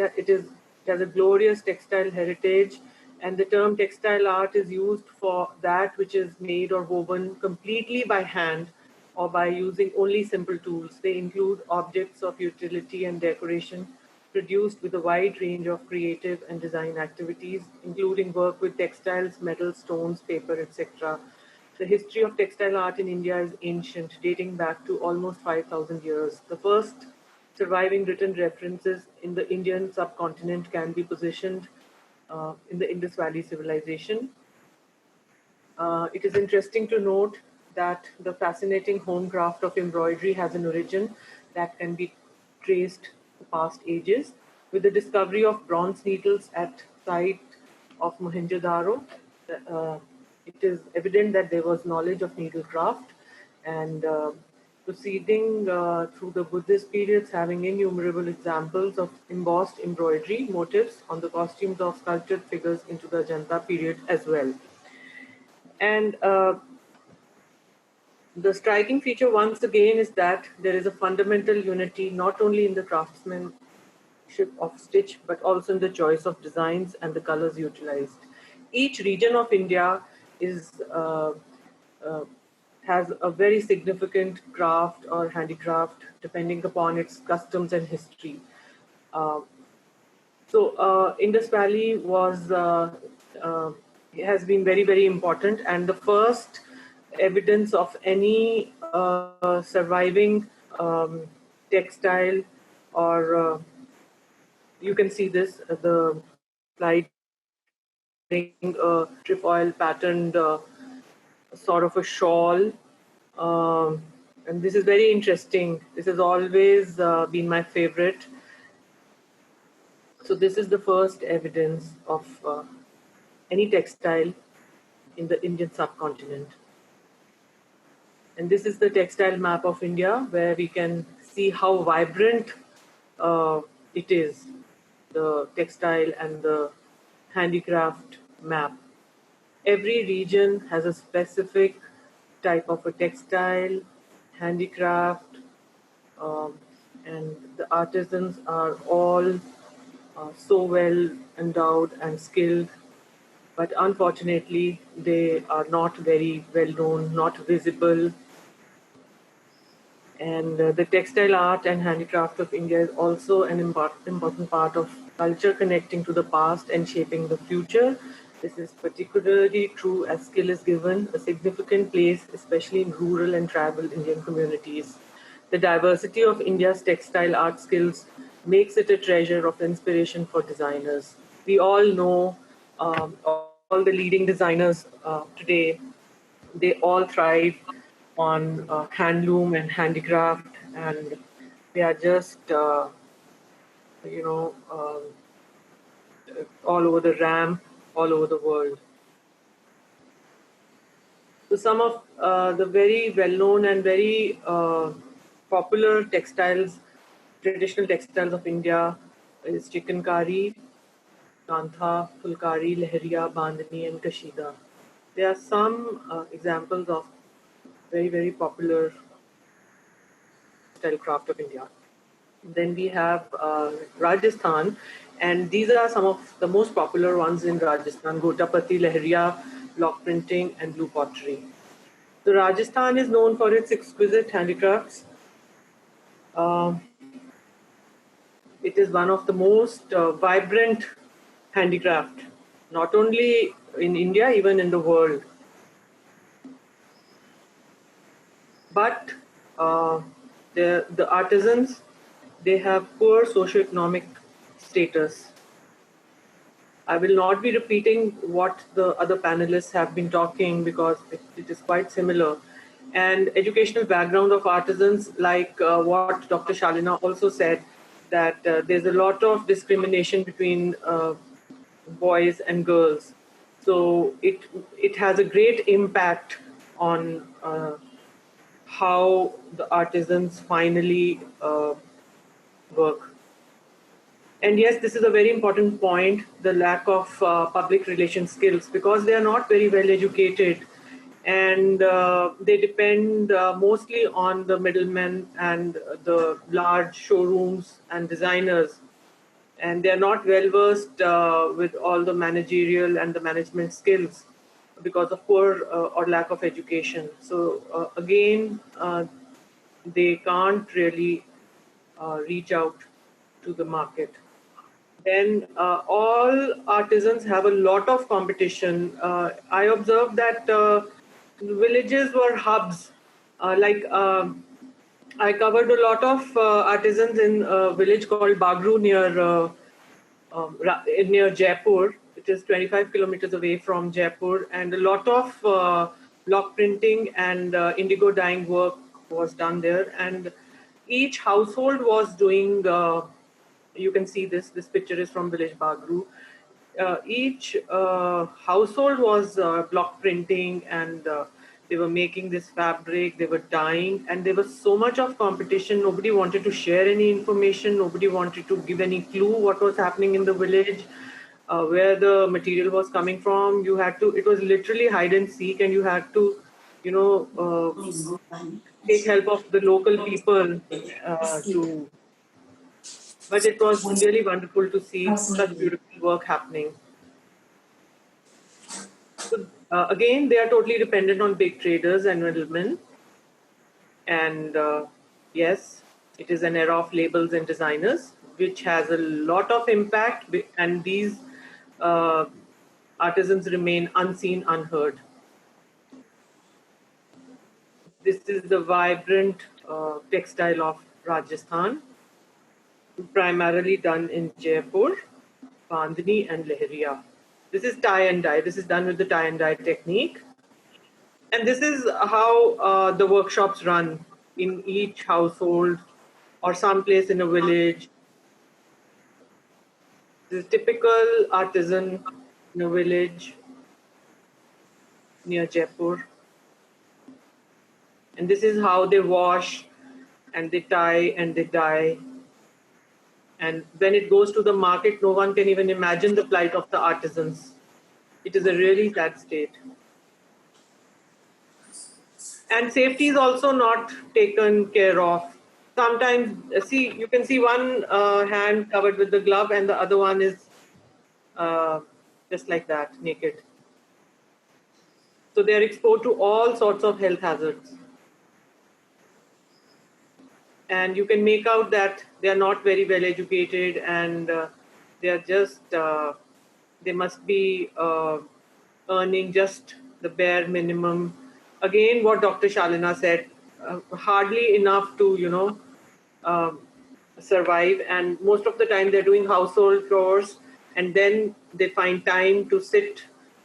has a glorious textile heritage, and the term textile art is used for that which is made or woven completely by hand or by using only simple tools. They include objects of utility and decoration produced with a wide range of creative and design activities, including work with textiles, metals, stones, paper, etc. The history of textile art in India is ancient, dating back to almost 5,000 years. The first surviving written references in the Indian subcontinent can be positioned in the Indus Valley civilization. It is interesting to note that the fascinating home craft of embroidery has an origin that can be traced to past ages. With the discovery of bronze needles at site of Mohenjo-daro, uh, it is evident that there was knowledge of needlecraft, and proceeding through the Buddhist periods, having innumerable examples of embossed embroidery motifs on the costumes of sculptured figures into the Ajanta period as well. And the striking feature, once again, is that there is a fundamental unity not only in the craftsmanship of stitch, but also in the choice of designs and the colors utilized. Each region of India is uh, has a very significant craft or handicraft depending upon its customs and history. Uh, Indus Valley uh, has been very, very important, and the first evidence of any surviving textile, or you can see this the slide, a trefoil patterned sort of a shawl. And this is very interesting. This has always been my favorite. So this is the first evidence of any textile in the Indian subcontinent. And this is the textile map of India, where we can see how vibrant it is, the textile and the handicraft map. Every region has a specific type of a textile, handicraft, and the artisans are all so well endowed and skilled, but unfortunately they are not very well known, not visible. And the textile art and handicraft of India is also an important part of culture connecting to the past and shaping the future. This is particularly true as skill is given a significant place, especially in rural and tribal Indian communities. The diversity of India's textile art skills makes it a treasure of inspiration for designers. We all know all the leading designers today, they all thrive on handloom and handicraft, and they are just, you know, all over the ramp, all over the world. So some of the very well-known and very popular textiles, traditional textiles of India is chikankari, kantha, fulkari, lehriya, bandhani, and kashida. There are some examples of very, very popular textile craft of India. Then we have Rajasthan, and these are some of the most popular ones in Rajasthan: Gotapati, Lehriya, block printing, and blue pottery. So Rajasthan is known for its exquisite handicrafts. Uh, it is one of the most vibrant handicraft, not only in India, even in the world. But uh, the artisans, they have poor socioeconomic status. I will not be repeating what the other panelists have been talking because it is quite similar. And educational background of artisans, like what Dr. Shalina also said, that there's a lot of discrimination between boys and girls. So it has a great impact on how the artisans finally work. And yes, this is a very important point, the lack of public relation skills, because they are not very well educated and they depend mostly on the middlemen and the large showrooms and designers. And they are not well versed with all the managerial and the management skills because of poor or lack of education. So again, they can't really reach out to the market. Then all artisans have a lot of competition. I observed that villages were hubs. I covered a lot of artisans in a village called Bagru near Jaipur. It is 25 kilometers away from Jaipur, and a lot of block printing and indigo dyeing work was done there. And each household was doing. You can see this picture is from village Bagru. Each household was block printing, and they were making this fabric, they were dyeing, and there was so much of competition. Nobody wanted to share any information, nobody wanted to give any clue what was happening in the village, where the material was coming from. You had to, it was literally hide and seek, and you had to, you know, take help of the local people to. But it was really wonderful to see such beautiful work happening. So, again, they are totally dependent on big traders and middlemen. And yes, it is an era of labels and designers, which has a lot of impact. And these uh, artisans remain unseen, unheard. This is the vibrant textile of Rajasthan, primarily done in Jaipur, Bandhani, and Lehriya. This is tie and dye. This is done with the tie and dye technique. And this is how the workshops run in each household or someplace in a village. This is typical artisan in a village near Jaipur. And this is how they wash and they tie and they dye. And when it goes to the market, no one can even imagine the plight of the artisans. It is a really sad state. And safety is also not taken care of. Sometimes, see, you can see one hand covered with the glove and the other one is just like that, naked. So they are exposed to all sorts of health hazards. And you can make out that they are not very well educated, and they are just, they must be earning just the bare minimum. Again, what Dr. Shalina said, hardly enough to, um, survive. And most of the time they're doing household chores, and then they find time to sit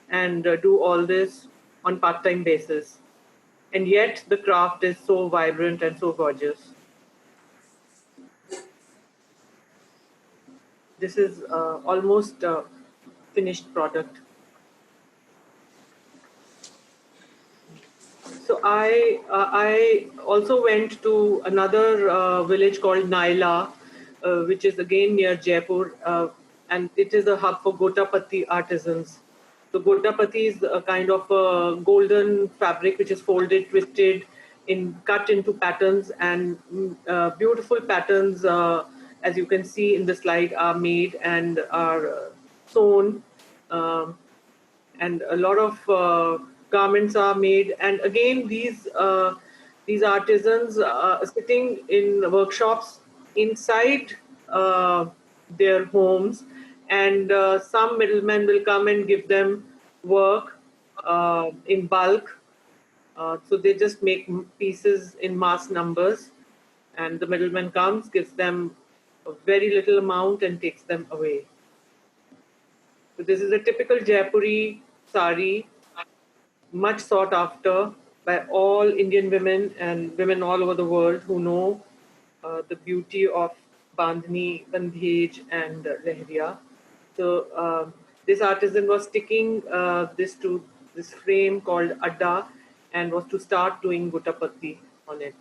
and do all this on part-time basis. And yet the craft is so vibrant and so gorgeous. This is almost a finished product. So I also went to another village called Naila, which is again near Jaipur, and it is a hub for Gotapati artisans. So Gotapati is a kind of a golden fabric which is folded, twisted, cut into patterns, and beautiful patterns, as you can see in the slide, are made and are sewn. Um, and a lot of garments are made. And again, these artisans are sitting in workshops inside their homes, and some middlemen will come and give them work in bulk. So they just make pieces in mass numbers, and the middleman comes, gives them a very little amount, and takes them away. So this is a typical Jaipuri sari, much sought after by all Indian women and women all over the world who know the beauty of Bandhani, Bandhej, and Lehriya. So this artisan was sticking this to this frame called Adda, and was to start doing Gutapatti on it.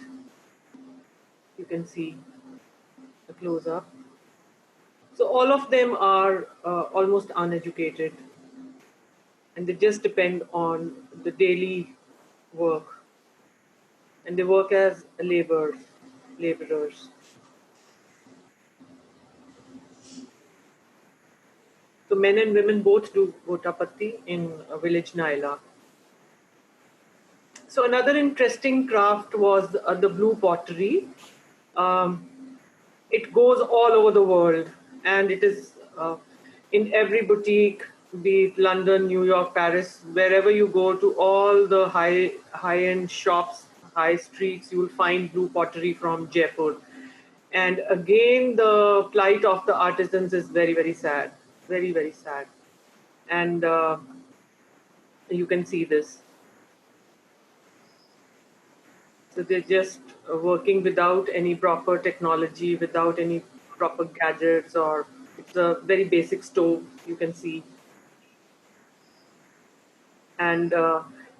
You can see the close up. So all of them are almost uneducated, and they just depend on the daily work, and they work as laborers. So men and women both do Gotapatti in village Naila. So another interesting craft was the blue pottery. Um, it goes all over the world, and it is in every boutique, be it London, New York, Paris, wherever you go to all the high-end shops, high streets, you will find blue pottery from Jaipur. And again, the plight of the artisans is very, very sad, very, very sad. And you can see this. So they're just working without any proper technology, without any proper gadgets, or it's a very basic stove, you can see. And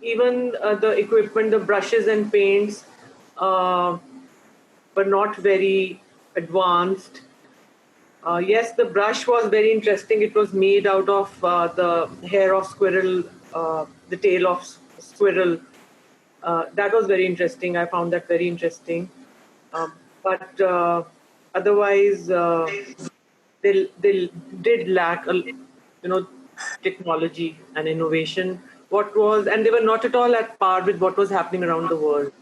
even the equipment, the brushes and paints were not very advanced. Yes, the brush was very interesting. It was made out of the hair of squirrel, the tail of squirrel. That was very interesting. I found that very interesting. But otherwise, they did lack, technology and innovation. And they were not at all at par with what was happening around the world.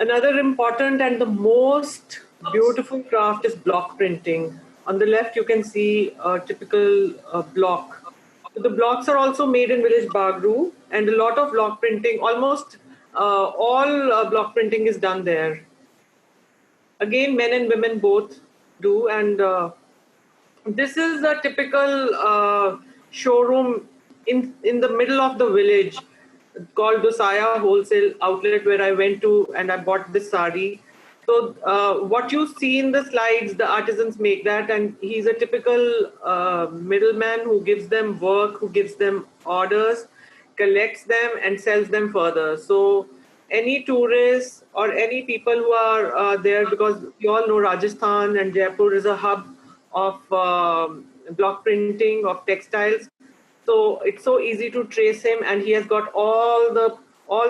Another important and the most beautiful craft is block printing. On the left, you can see a typical block. The blocks are also made in village Bagru, and a lot of block printing, almost all block printing is done there. Again, men and women both do, and this is a typical showroom in the middle of the village called Dosaya Wholesale Outlet, where I went to and I bought this sari. So what you see in the slides, the artisans make that, and he's a typical middleman who gives them work, who gives them orders, collects them, and sells them further. So any tourists or any people who are there, because you all know Rajasthan and Jaipur is a hub of block printing, of textiles. So it's so easy to trace him, and he has got all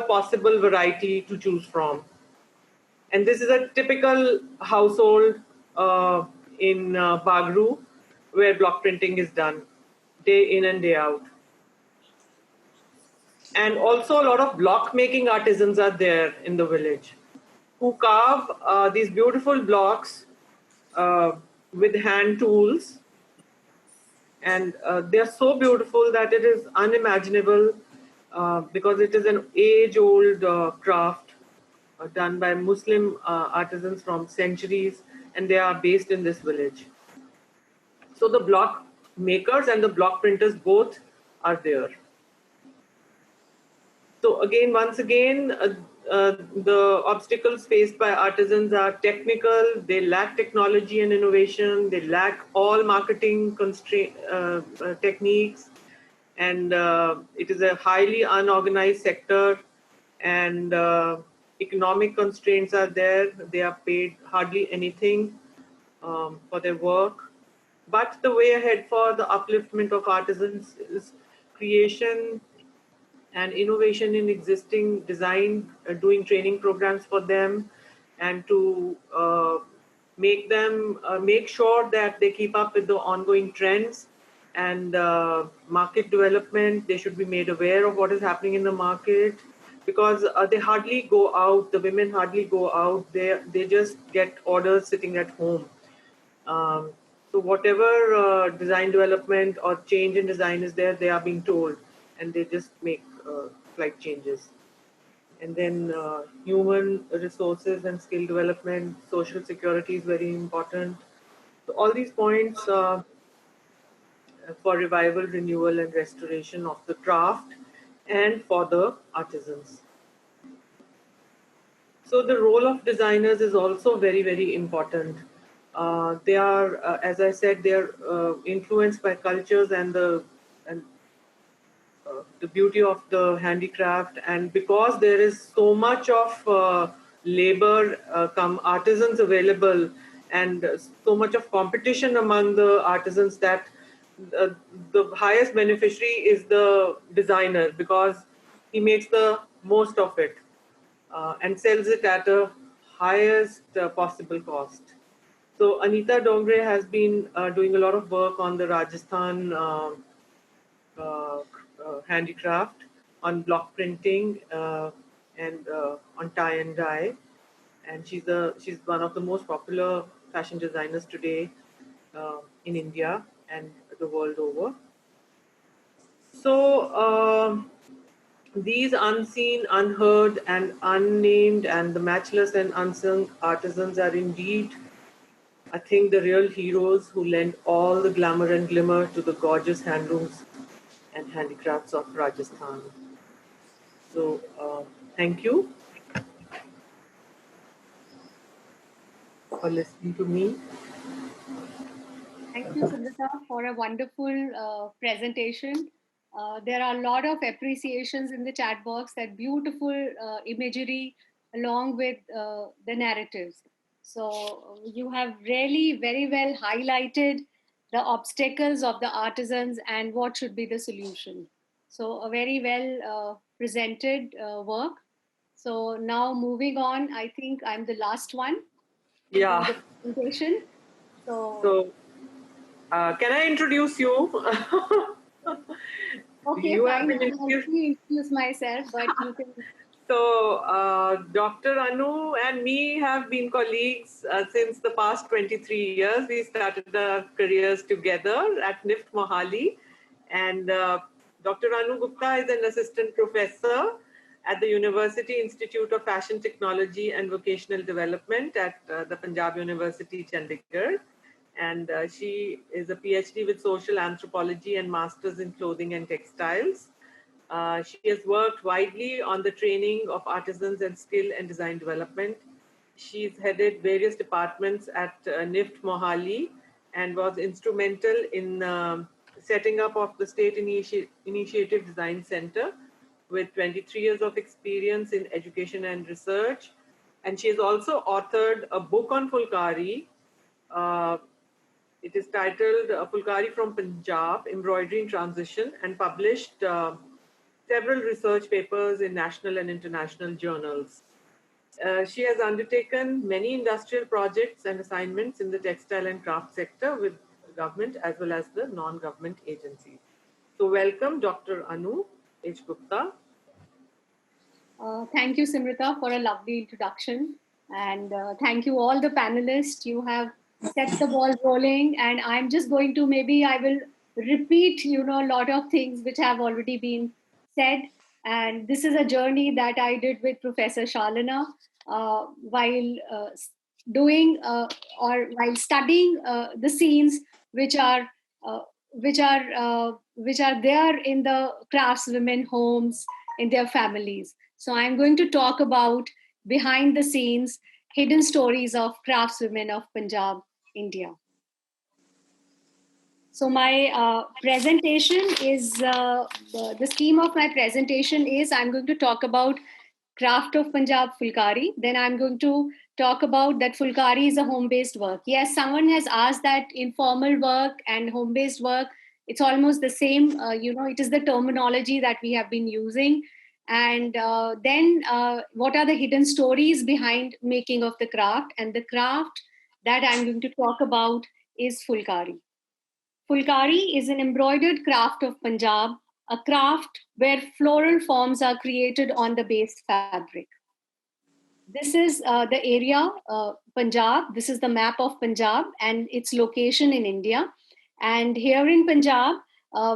possible variety to choose from. And this is a typical household in Bagru, where block printing is done day in and day out. And also a lot of block making artisans are there in the village. who carve these beautiful blocks with hand tools. And they are so beautiful that it is unimaginable because it is an age-old craft done by Muslim artisans from centuries, and they are based in this village. So the block makers and the block printers both are there. So again, once again, the obstacles faced by artisans are technical. They lack technology and innovation. They lack all marketing techniques, and it is a highly unorganized sector. And economic constraints are there. They are paid hardly anything for their work. But the way ahead for the upliftment of artisans is creation and innovation in existing design, doing training programs for them, and to make sure that they keep up with the ongoing trends and market development. They should be made aware of what is happening in the market, because they hardly go out. The women hardly go out. They just get orders sitting at home. Um, so whatever design development or change in design is there, they are being told, and they just make slight changes. And then human resources and skill development, social security is very important. So all these points for revival, renewal, and restoration of the craft, and for the artisans. So the role of designers is also very, very important. They are, as I said, they are influenced by cultures and the beauty of the handicraft. And because there is so much of labor, artisans available, and so much of competition among the artisans, that uh, the highest beneficiary is the designer, because he makes the most of it and sells it at a highest possible cost. So Anita Dongre has been doing a lot of work on the Rajasthan handicraft, on block printing, and on tie and dye. And she's one of the most popular fashion designers today in India and the world over. So these unseen, unheard, and unnamed, and the matchless and unsung artisans are indeed, I think, the real heroes who lend all the glamour and glimmer to the gorgeous handlooms and handicrafts of Rajasthan. So, thank you for listening to me. Thank you, Sundata, for a wonderful presentation. There are a lot of appreciations in the chat box, that beautiful imagery along with the narratives. So you have really very well highlighted the obstacles of the artisans and what should be the solution. So a very well presented work. So now moving on, I think I'm the last one to do Yeah. the presentation. So So, can I introduce you? okay, You have fine. been I'll introduced. introduce myself, but you can. So, Dr. Anu and me have been colleagues since the past 23 years. We started our careers together at NIFT Mohali. And Dr. Anu Gupta is an assistant professor at the University Institute of Fashion Technology and Vocational Development at the Punjab University, Chandigarh. And she is a PhD with social anthropology and master's in clothing and textiles. She has worked widely on the training of artisans and skill and design development. She's headed various departments at NIFT Mohali and was instrumental in setting up of the State Initiative Design Center with 23 years of experience in education and research. And she has also authored a book on Fulkari. It is titled Fulkari from Punjab, Embroidery in Transition, and published several research papers in national and international journals. She has undertaken many industrial projects and assignments in the textile and craft sector with government as well as the non-government agencies. So welcome, Dr. Anu H. Gupta. Thank you, Simrita, for a lovely introduction. And thank you all the panelists. You have set the ball rolling, and I'm just going to, maybe I will repeat, a lot of things which have already been said. And this is a journey that I did with Professor Shalana while doing or while studying the scenes which are uh, which are there in the craftswomen homes, in their families. So I'm going to talk about behind the scenes hidden stories of craftswomen of Punjab, India. So my presentation is, the theme of my presentation is, I'm going to talk about craft of Punjab Fulkari. Then I'm going to talk about that Fulkari is a home-based work. Yes, someone has asked that informal work and home-based work, it's almost the same. It is the terminology that we have been using. And then what are the hidden stories behind making of the craft? And the craft that I'm going to talk about is Fulkari. Fulkari is an embroidered craft of Punjab, a craft where floral forms are created on the base fabric. This is the area, Punjab. This is the map of Punjab and its location in India. And here in Punjab,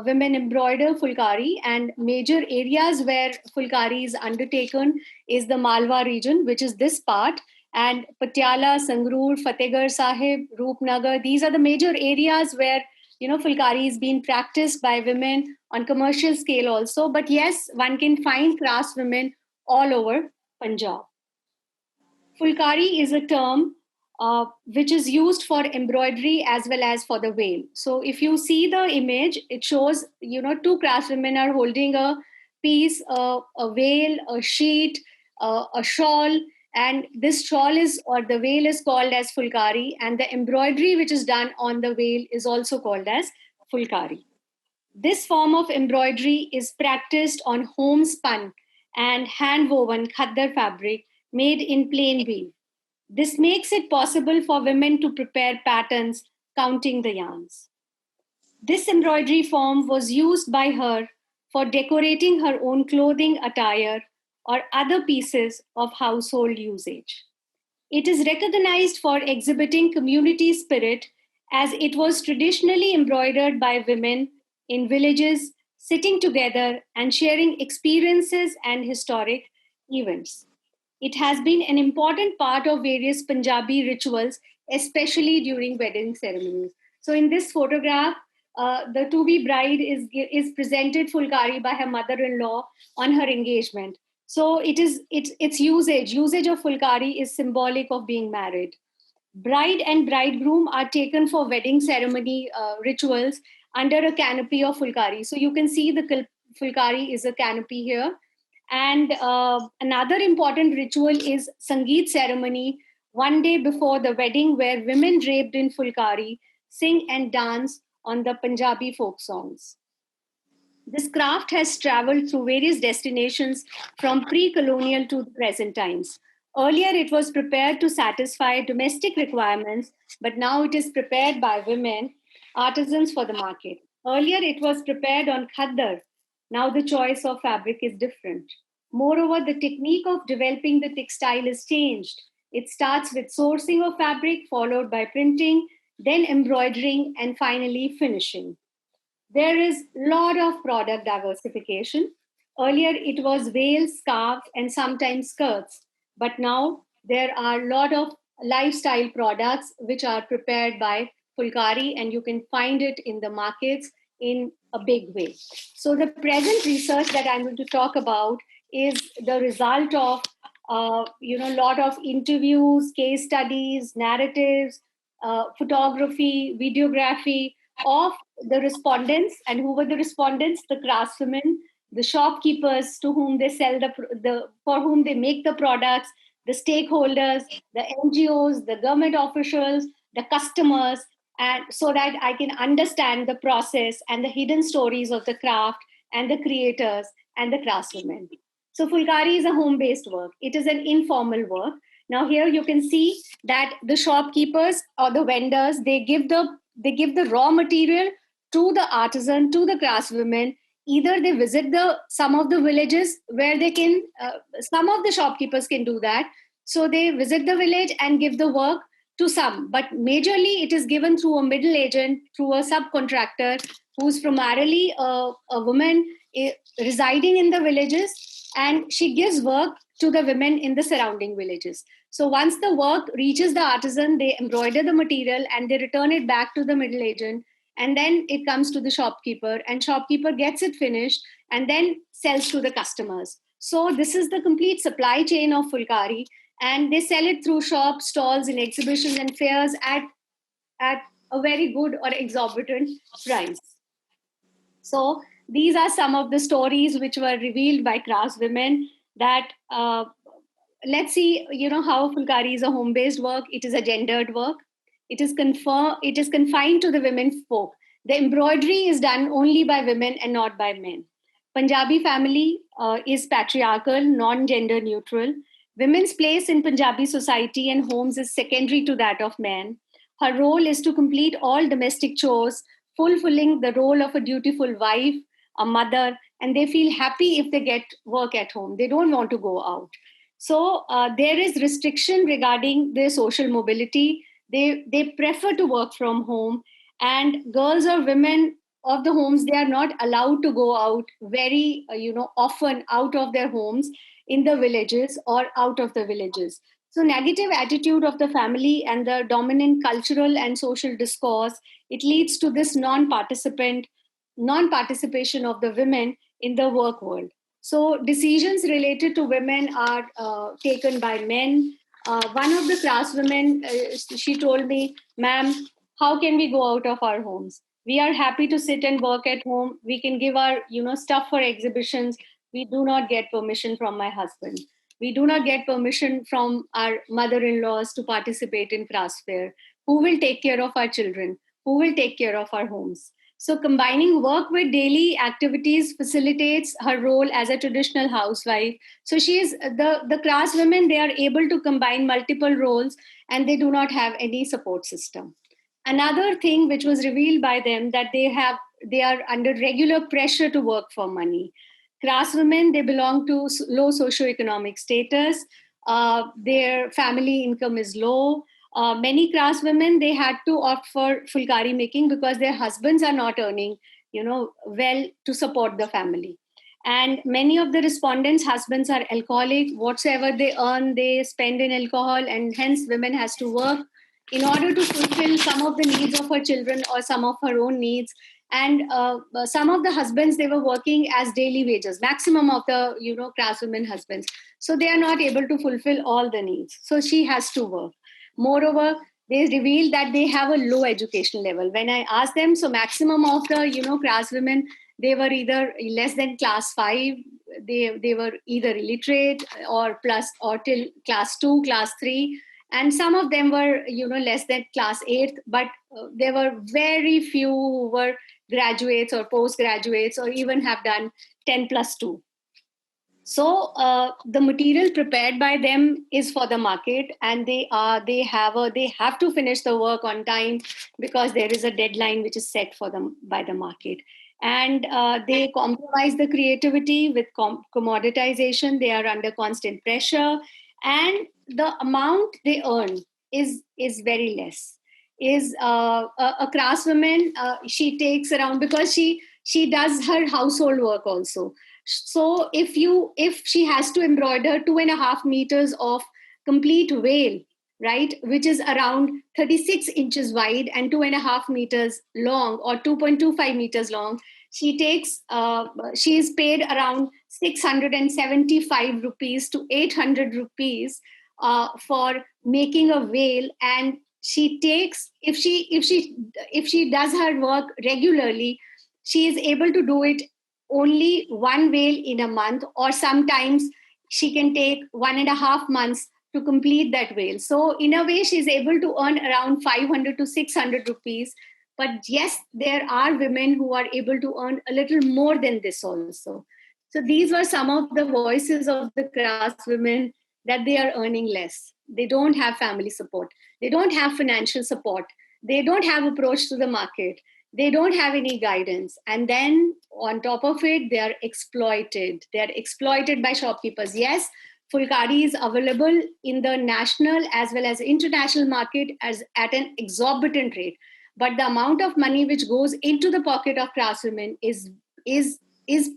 women embroider Fulkari, and major areas where Fulkari is undertaken is the Malwa region, which is this part, and Patiala, Sangrur, Fatehgarh Sahib, Roopnagar. These are the major areas where Fulkari is being practiced by women on commercial scale also. But yes, one can find crafts women all over Punjab. Fulkari is a term which is used for embroidery as well as for the veil. So if you see the image, it shows, two craftswomen are holding a piece, a veil, a sheet, a shawl, and this shawl is, or the veil is called as Fulkari, and the embroidery which is done on the veil is also called as Fulkari. This form of embroidery is practiced on homespun and hand-woven khaddar fabric made in plain weave. This makes it possible for women to prepare patterns counting the yarns. This embroidery form was used by her for decorating her own clothing attire or other pieces of household usage. It is recognized for exhibiting community spirit, as it was traditionally embroidered by women in villages, sitting together and sharing experiences and historic events. It has been an important part of various Punjabi rituals, especially during wedding ceremonies. So, in this photograph, the to-be bride is presented Fulkari by her mother-in-law on her engagement. So, its usage of Fulkari is symbolic of being married. Bride and bridegroom are taken for wedding ceremony rituals under a canopy of Fulkari. So, you can see the Fulkari is a canopy here. And another important ritual is Sangeet ceremony, one day before the wedding, where women draped in Fulkari sing and dance on the Punjabi folk songs. This craft has traveled through various destinations from pre-colonial to the present times. Earlier, it was prepared to satisfy domestic requirements, but now it is prepared by women, artisans for the market. Earlier, it was prepared on khaddar. Now the choice of fabric is different. Moreover, the technique of developing the textile is changed. It starts with sourcing of fabric, followed by printing, then embroidering, and finally finishing. There is a lot of product diversification. Earlier, it was veils, scarves, and sometimes skirts. But now there are a lot of lifestyle products which are prepared by Fulkari, and you can find it in the markets in a big way. So the present research that I'm going to talk about is the result of a lot of interviews, case studies, narratives, photography, videography of the respondents. And who were the respondents? The craftswomen, the shopkeepers to whom they sell for whom they make the products, the stakeholders, the NGOs, the government officials, the customers, and so that I can understand the process and the hidden stories of the craft and the creators and the craftswomen. So Fulkari is a home-based work. It is an informal work. Now here you can see that the shopkeepers or the vendors, they give the raw material to the artisan, to the craftswomen. Either they visit some of the villages where they can, some of the shopkeepers can do that. So they visit the village and give the work to some, but majorly it is given through a middle agent, through a subcontractor who's primarily a woman residing in the villages, and she gives work to the women in the surrounding villages. So once the work reaches the artisan, they embroider the material and they return it back to the middle agent, and then it comes to the shopkeeper, and shopkeeper gets it finished and then sells to the customers. So this is the complete supply chain of Fulkari, and they sell it through shops, stalls, and exhibitions and fairs at a very good or exorbitant price. So these are some of the stories which were revealed by crafts women. That let's see, how Fulkari is a home-based work. It is a gendered work. It is confined to the women folk. The embroidery is done only by women and not by men. Punjabi family is patriarchal, non-gender neutral. Women's place in Punjabi society and homes is secondary to that of men. Her role is to complete all domestic chores, fulfilling the role of a dutiful wife, a mother, and they feel happy if they get work at home. They don't want to go out. So there is restriction regarding their social mobility. They prefer to work from home, and girls or women of the homes, they are not allowed to go out very often out of their homes in the villages or out of the villages. So negative attitude of the family and the dominant cultural and social discourse, it leads to this non-participation of the women in the work world. So decisions related to women are taken by men. One of the class women, she told me, "Ma'am, how can we go out of our homes? We are happy to sit and work at home. We can give our stuff for exhibitions. We do not get permission from my husband. We do not get permission from our mother-in-laws to participate in crafts fair. Who will take care of our children? Who will take care of our homes?" So combining work with daily activities facilitates her role as a traditional housewife. So she is the class women, they are able to combine multiple roles and they do not have any support system. Another thing which was revealed by them, that they are under regular pressure to work for money. Class women, they belong to low socioeconomic status. Their family income is low. Many class women, they had to opt for Fulkari making because their husbands are not earning, well to support the family. And many of the respondents' husbands are alcoholic. Whatsoever they earn, they spend in alcohol, and hence women has to work in order to fulfill some of the needs of her children or some of her own needs. And some of the husbands, they were working as daily wages, maximum of the class women husbands. So they are not able to fulfill all the needs. So she has to work. Moreover, they revealed that they have a low education level. When I asked them, so maximum of the class women, they were either less than class 5, they were either illiterate or plus or till class 2, class 3, and some of them were less than class 8, but there were very few who were graduates or postgraduates or even have done 10+2. So the material prepared by them is for the market, and they have to finish the work on time because there is a deadline which is set for them by the market. And they compromise the creativity with commoditization. They are under constant pressure, and the amount they earn is very less. Is a craftswoman, she takes around, because she does her household work also. So if she has to embroider 2.5 meters of complete veil, right, which is around 36 inches wide and 2.5 meters long or 2.25 meters long, she is paid around 675 rupees to 800 rupees for making a veil. And she takes, if she does her work regularly, she is able to do it only one veil in a month, or sometimes she can take 1.5 months to complete that veil. So in a way, she's able to earn around 500 to 600 rupees. But yes, there are women who are able to earn a little more than this also. So these were some of the voices of the crafts women, that they are earning less. They don't have family support. They don't have financial support. They don't have approach to the market. They don't have any guidance. And then on top of it, they are exploited. They are exploited by shopkeepers. Yes, Fulkari is available in the national as well as international market as at an exorbitant rate. But the amount of money which goes into the pocket of craftswomen is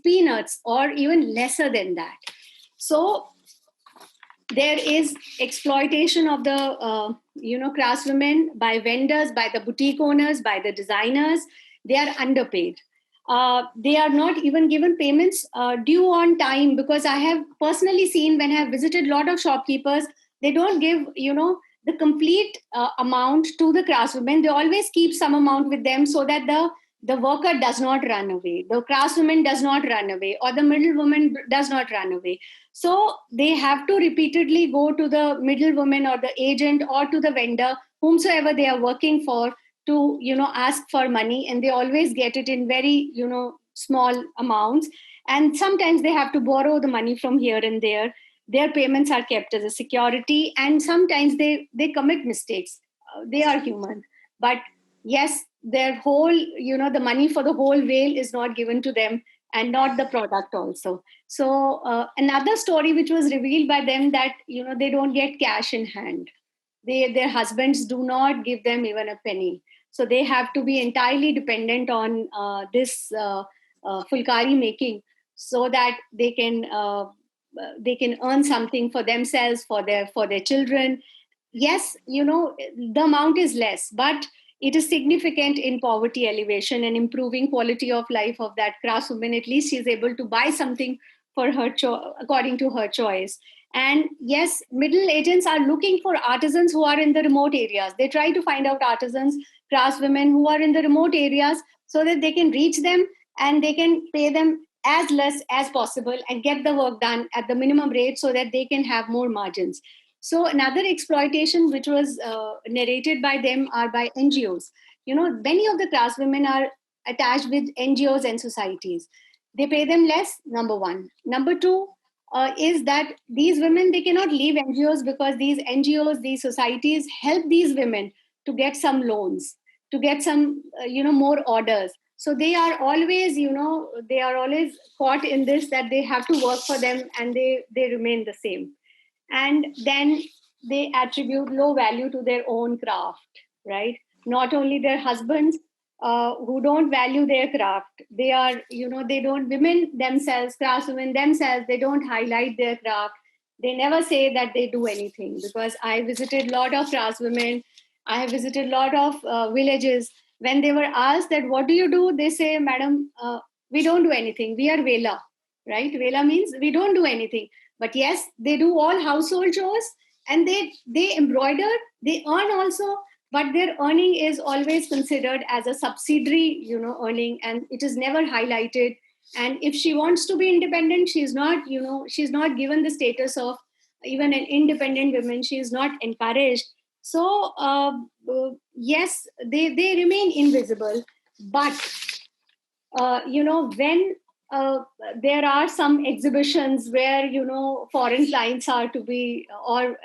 peanuts or even lesser than that. So there is exploitation of the craftswomen by vendors, by the boutique owners, by the designers. They are underpaid. They are not even given payments due on time, because I have personally seen when I have visited a lot of shopkeepers, they don't give the complete amount to the craftswomen. They always keep some amount with them so that the worker does not run away, the craftswoman does not run away, or the middlewoman does not run away. So they have to repeatedly go to the middlewoman or the agent or to the vendor, whomsoever they are working for, to ask for money, and they always get it in very small amounts, and sometimes they have to borrow the money from here and there. Their payments are kept as a security, and sometimes they commit mistakes. They are human, but yes, their whole the money for the whole veil is not given to them, and not the product also. So another story which was revealed by them, that they don't get cash in hand. Their husbands do not give them even a penny. So they have to be entirely dependent on this fulkari making, so that they can earn something for themselves, for their children. Yes, the amount is less, but it is significant in poverty elevation and improving quality of life of that craftswoman. At least she is able to buy something for her according to her choice. And yes, middle agents are looking for artisans who are in the remote areas. They try to find out artisans, craftswomen who are in the remote areas, so that they can reach them and they can pay them as less as possible and get the work done at the minimum rate, so that they can have more margins. So another exploitation which was narrated by them are by NGOs. Many of the craftswomen are attached with NGOs and societies. They pay them less, number one. Number two, is that these women, they cannot leave NGOs, because these NGOs, these societies help these women to get some loans, to get some more orders. So they are always caught in this, that they have to work for them, and they remain the same. And then they attribute low value to their own craft, right? Not only their husbands, who don't value their craft. They are, they don't, women themselves, craftswomen themselves, they don't highlight their craft. They never say that they do anything, because I visited a lot of craftswomen. I have visited a lot of villages. When they were asked that, what do you do? They say, madam, we don't do anything. We are Vela, right? Vela means we don't do anything. But yes, they do all household chores, and they embroider, they earn also, but their earning is always considered as a subsidiary, earning, and it is never highlighted. And if she wants to be independent, she's not given the status of even an independent woman. She is not encouraged. So yes, they remain invisible. But when there are some exhibitions where foreign clients are to be, or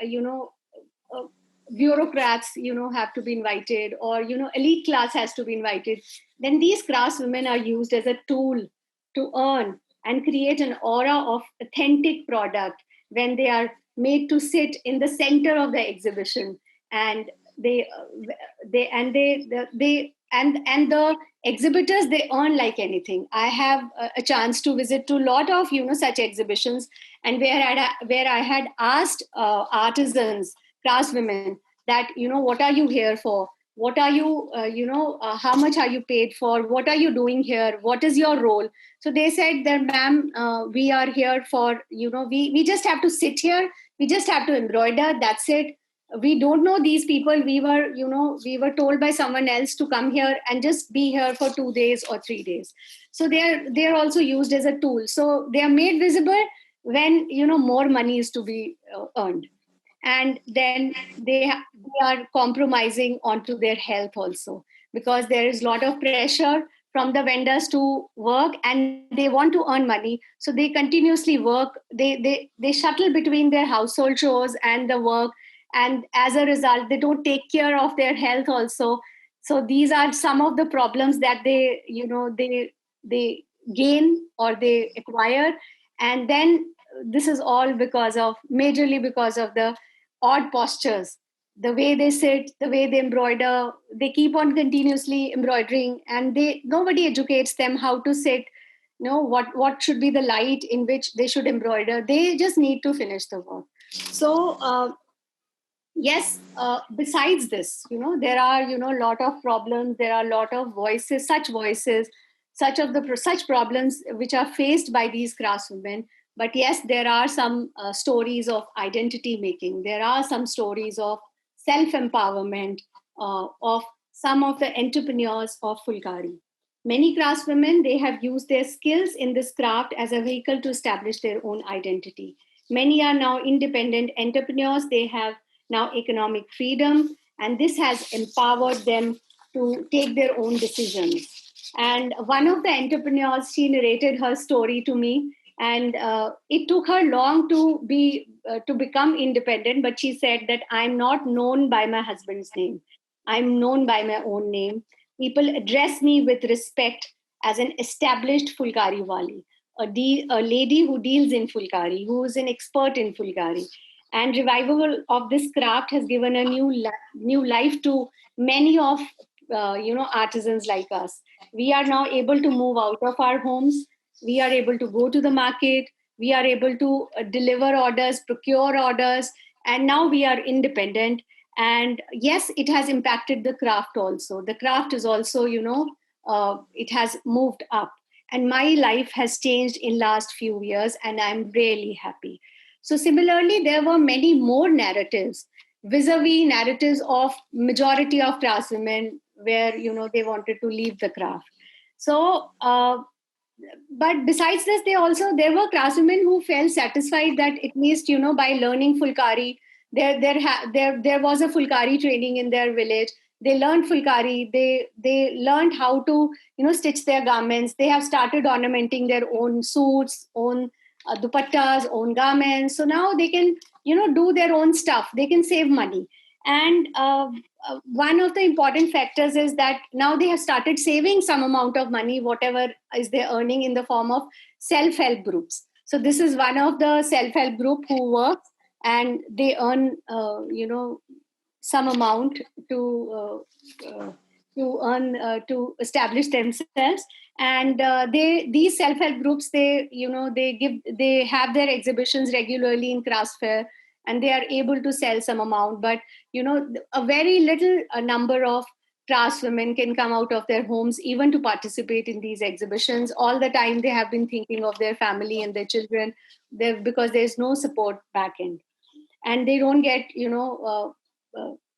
bureaucrats have to be invited, or elite class has to be invited, then these craftswomen are used as a tool to earn and create an aura of authentic product, when they are made to sit in the center of the exhibition, and the exhibitors, they earn like anything. I have a chance to visit to a lot of such exhibitions, and where I had asked artisans, craftswomen, that what are you here for? What are you how much are you paid for? What are you doing here? What is your role? So they said that, ma'am, we are here for we just have to sit here, we just have to embroider, that's it. We don't know these people. We were told by someone else to come here and just be here for 2 days or 3 days. So they are also used as a tool. So they are made visible when more money is to be earned, and then they are compromising onto their health also, because there is a lot of pressure from the vendors to work, and they want to earn money, so they continuously work. They shuttle between their household chores and the work, and as a result they don't take care of their health also. So these are some of the problems that they gain or they acquire. And then this is all majorly because of the odd postures, the way they sit, the way they embroider. They keep on continuously embroidering, and nobody educates them how to sit. What should be the light in which they should embroider. They just need to finish the work. So yes, besides this, there are a lot of problems. There are a lot of voices, such problems which are faced by these craftswomen. But yes, there are some stories of identity making. There are some stories of self-empowerment of some of the entrepreneurs of Fulkari. Many craftswomen, they have used their skills in this craft as a vehicle to establish their own identity. Many are now independent entrepreneurs. They have now economic freedom, and this has empowered them to take their own decisions. And one of the entrepreneurs, she narrated her story to me, and it took her long to become independent, but she said that I'm not known by my husband's name. I'm known by my own name. People address me with respect as an established Fulkari wali, a lady who deals in Fulkari, who is an expert in Fulkari. And revival of this craft has given a new life to many of artisans like us. We are now able to move out of our homes. We are able to go to the market. We are able to deliver orders, procure orders, and now we are independent. And yes, it has impacted the craft also. The craft is also, it has moved up. And my life has changed in last few years, and I'm really happy. So similarly, there were many more narratives, vis-a-vis narratives of majority of craftswomen where, they wanted to leave the craft. So, but besides this, there were craftswomen who felt satisfied that at least, by learning Fulkari, there was a Fulkari training in their village. They learned Fulkari. They learned how to, stitch their garments. They have started ornamenting their own suits, own dupattas, own garments. So now they can, do their own stuff. They can save money. And one of the important factors is that now they have started saving some amount of money, whatever is they earning, in the form of self-help groups. So this is one of the self-help group who works, and they earn, some amount to establish themselves. And these self-help groups, they have their exhibitions regularly in Crafts Fair, and they are able to sell some amount. But a very little number of craftswomen can come out of their homes even to participate in these exhibitions. All the time they have been thinking of their family and their children, because there's no support back end, and they don't get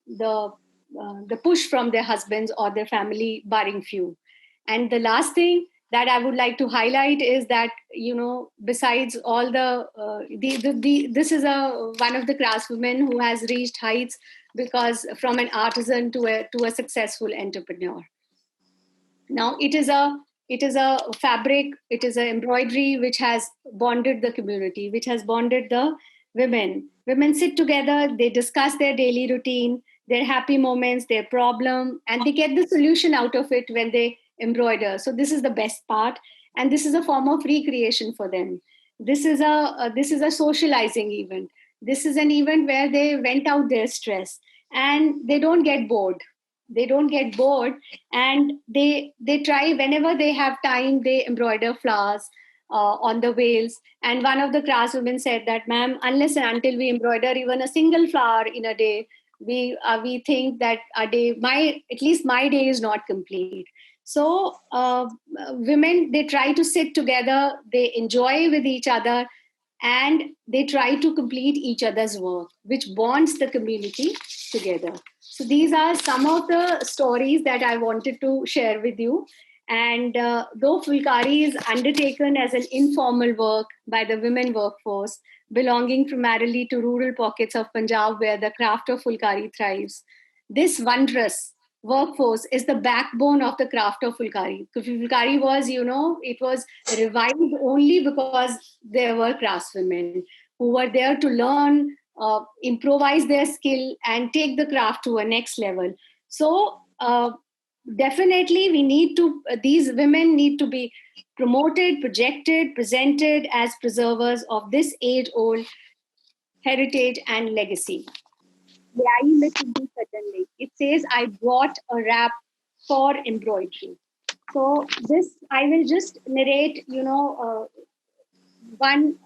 the push from their husbands or their family, barring few. And the last thing that I would like to highlight is that, besides all this is one of the craftswomen who has reached heights because from an artisan to a successful entrepreneur. Now it is a fabric, it is an embroidery which has bonded the community, which has bonded the women. Women sit together, they discuss their daily routine, their happy moments, their problem, and they get the solution out of it when they embroider. So this is the best part, and this is a form of recreation for them. This is a socializing event. This is an event where they vent out their stress, and they don't get bored. And they try, whenever they have time, they embroider flowers on the veils. And one of the craftswomen said that, ma'am, unless and until we embroider even a single flower in a day, we think that at least my day is not complete. So women, they try to sit together, they enjoy with each other, and they try to complete each other's work, which bonds the community together. So these are some of the stories that I wanted to share with you. And though Fulkari is undertaken as an informal work by the women workforce, belonging primarily to rural pockets of Punjab where the craft of Fulkari thrives, this wondrous workforce is the backbone of the craft of Fulkari. Fulkari was, it was revived only because there were craftswomen who were there to learn, improvise their skill, and take the craft to a next level. So definitely we need to, these women need to be promoted, projected, presented as preservers of this age-old heritage and legacy. The IE myth would be certainly. It says, I brought a wrap for embroidery. So this, I will just narrate, one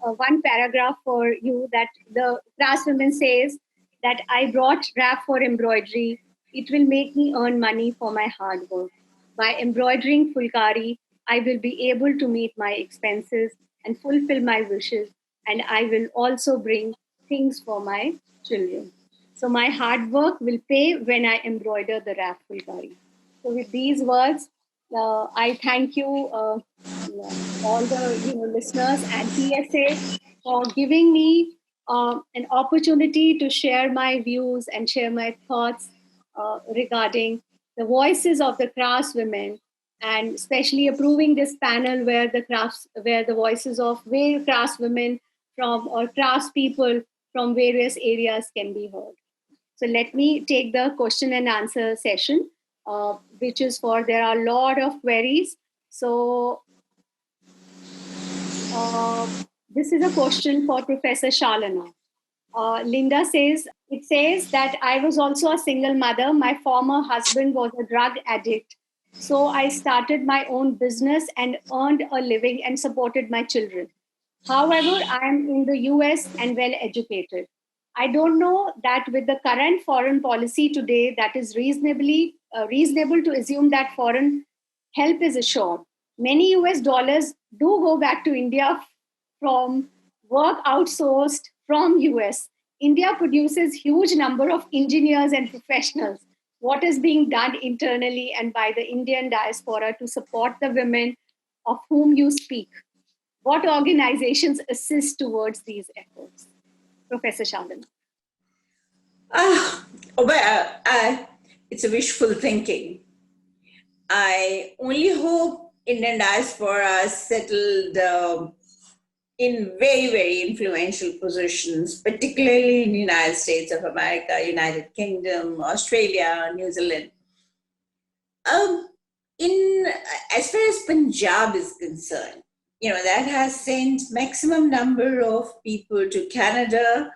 paragraph for you, that the craftswoman says that I brought wrap for embroidery. It will make me earn money for my hard work. By embroidering fulkari, I will be able to meet my expenses and fulfill my wishes, and I will also bring things for my children. So my hard work will pay when I embroider the wrap fulkari. So with these words, I thank you, all the listeners and PSA for giving me an opportunity to share my views and share my thoughts regarding the voices of the craftswomen, and especially approving this panel where the voices of various craftswomen from or craftspeople from various areas can be heard. So let me take the question and answer session, which is for, there are a lot of queries. So this is a question for Professor Shalana. Linda says, it says that I was also a single mother. My former husband was a drug addict. So I started my own business and earned a living and supported my children. However, I am in the US and well educated. I don't know that with the current foreign policy today, that is reasonable to assume that foreign help is assured. Many US dollars do go back to India from work outsourced from US. India produces huge number of engineers and professionals. What is being done internally and by the Indian diaspora to support the women of whom you speak? What organizations assist towards these efforts? Professor Shalana. It's a wishful thinking. I only hope Indian diaspora settled in very, very influential positions, particularly in the United States of America, United Kingdom, Australia, New Zealand. As far as Punjab is concerned, that has sent maximum number of people to Canada,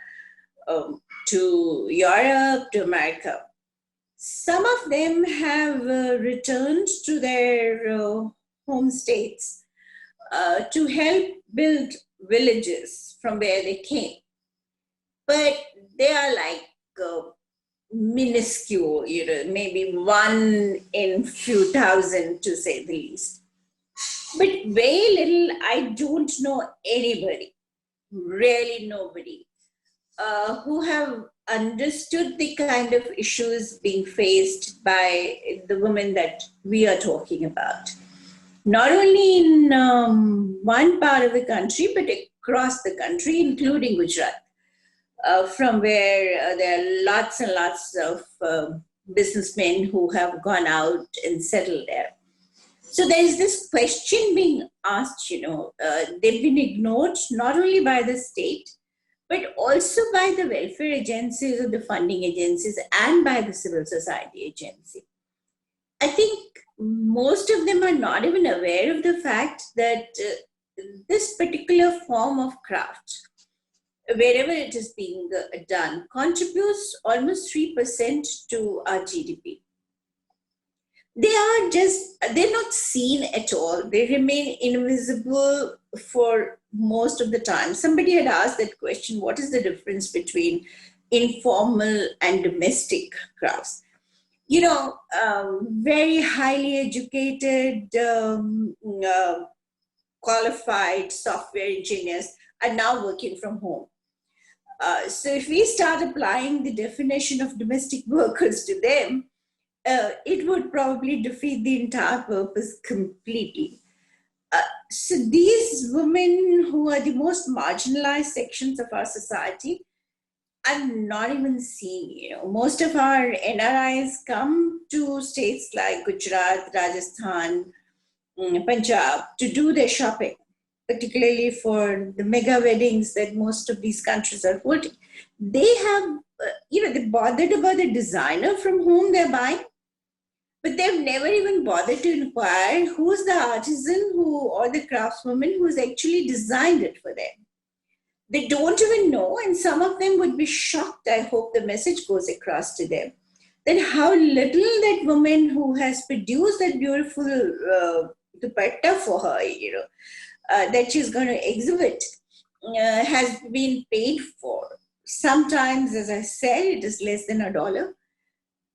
to Europe, to America. Some of them have returned to their home states to help build villages from where they came. But they are like minuscule, maybe one in few thousand to say the least. But very little, I don't know anybody, really nobody, who have understood the kind of issues being faced by the women that we are talking about. Not only in one part of the country, but across the country, including Gujarat, from where there are lots and lots of businessmen who have gone out and settled there. So there's this question being asked, they've been ignored not only by the state, but also by the welfare agencies or the funding agencies and by the civil society agency. I think most of them are not even aware of the fact that this particular form of craft, wherever it is being done, contributes almost 3% to our GDP. They're not seen at all. They remain invisible for most of the time. Somebody had asked that question, what is the difference between informal and domestic crafts? Very highly educated, qualified software engineers are now working from home. So if we start applying the definition of domestic workers to them, it would probably defeat the entire purpose completely. So these women who are the most marginalized sections of our society are not even seen. Most of our NRIs come to states like Gujarat, Rajasthan, Punjab to do their shopping, particularly for the mega weddings that most of these countries are holding. They have, they're bothered about the designer from whom they're buying, but they've never even bothered to inquire who's the artisan or the craftswoman who's actually designed it for them. They don't even know, and some of them would be shocked. I hope the message goes across to them that how little that woman who has produced that beautiful dupatta for her, that she's going to exhibit, has been paid for. Sometimes, as I said, it is less than $1.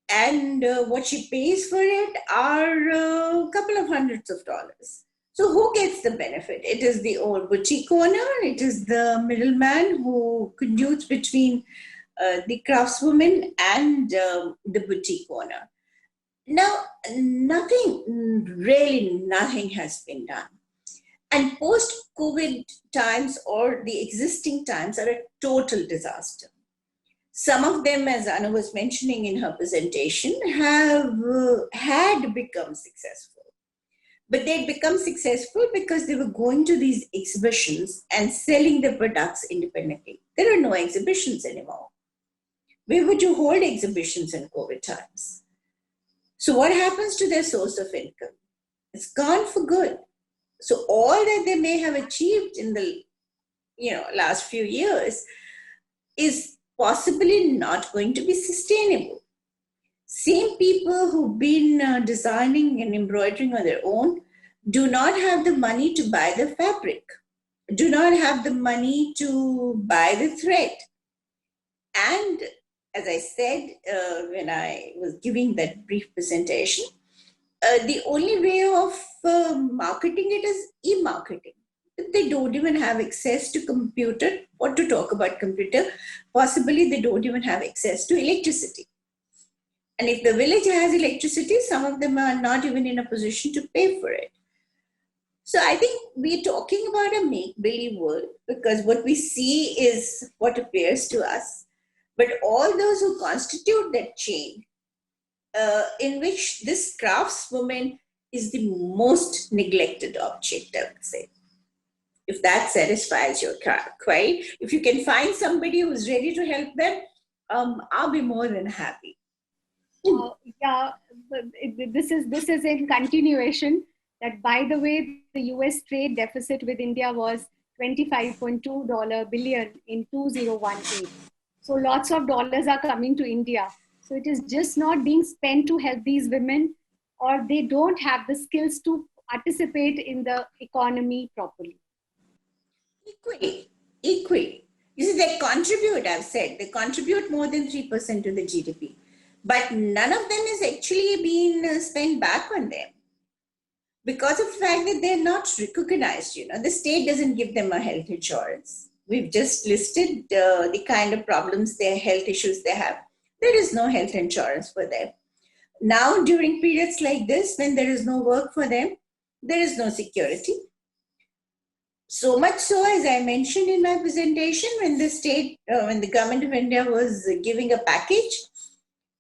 And what she pays for it are a couple of hundreds of dollars. So who gets the benefit? It is the old boutique owner, it is the middleman who conduits between the craftswoman and the boutique owner. Now, really nothing has been done. And post-COVID times or the existing times are a total disaster. Some of them, as Anna was mentioning in her presentation, had become successful. But they'd become successful because they were going to these exhibitions and selling their products independently. There are no exhibitions anymore. Where would you hold exhibitions in COVID times? So what happens to their source of income? It's gone for good. So all that they may have achieved in the last few years is possibly not going to be sustainable. Same people who've been designing and embroidering on their own do not have the money to buy the fabric, do not have the money to buy the thread. And as I said when I was giving that brief presentation, the only way of marketing it is e-marketing. They don't even have access to computer, or to talk about computer, possibly they don't even have access to electricity. And if the village has electricity, some of them are not even in a position to pay for it. So I think we're talking about a make-believe world because what we see is what appears to us. But all those who constitute that chain, in which this craftswoman is the most neglected object, I would say. If that satisfies your query, if you can find somebody who's ready to help them, I'll be more than happy. Yeah, this is in continuation. That, by the way, the US trade deficit with India was $25.2 billion in 2018. So lots of dollars are coming to India. So it is just not being spent to help these women, or they don't have the skills to participate in the economy properly. Equally. You see, they contribute, I've said, they contribute more than 3% to the GDP. But none of them is actually being spent back on them because of the fact that they're not recognized. The state doesn't give them a health insurance. We've just listed the kind of problems, their health issues they have. There is no health insurance for them. Now, during periods like this, when there is no work for them, there is no security. So much so, as I mentioned in my presentation, when the government of India was giving a package,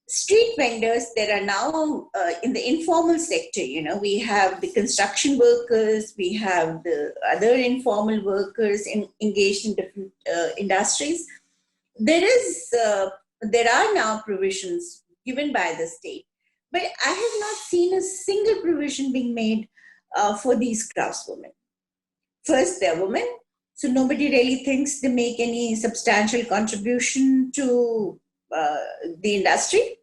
street vendors, there are now in the informal sector, we have the construction workers, we have the other informal workers engaged in different industries. There are now provisions given by the state, but I have not seen a single provision being made for these craftswomen. First, they're women, so nobody really thinks they make any substantial contribution to the industry.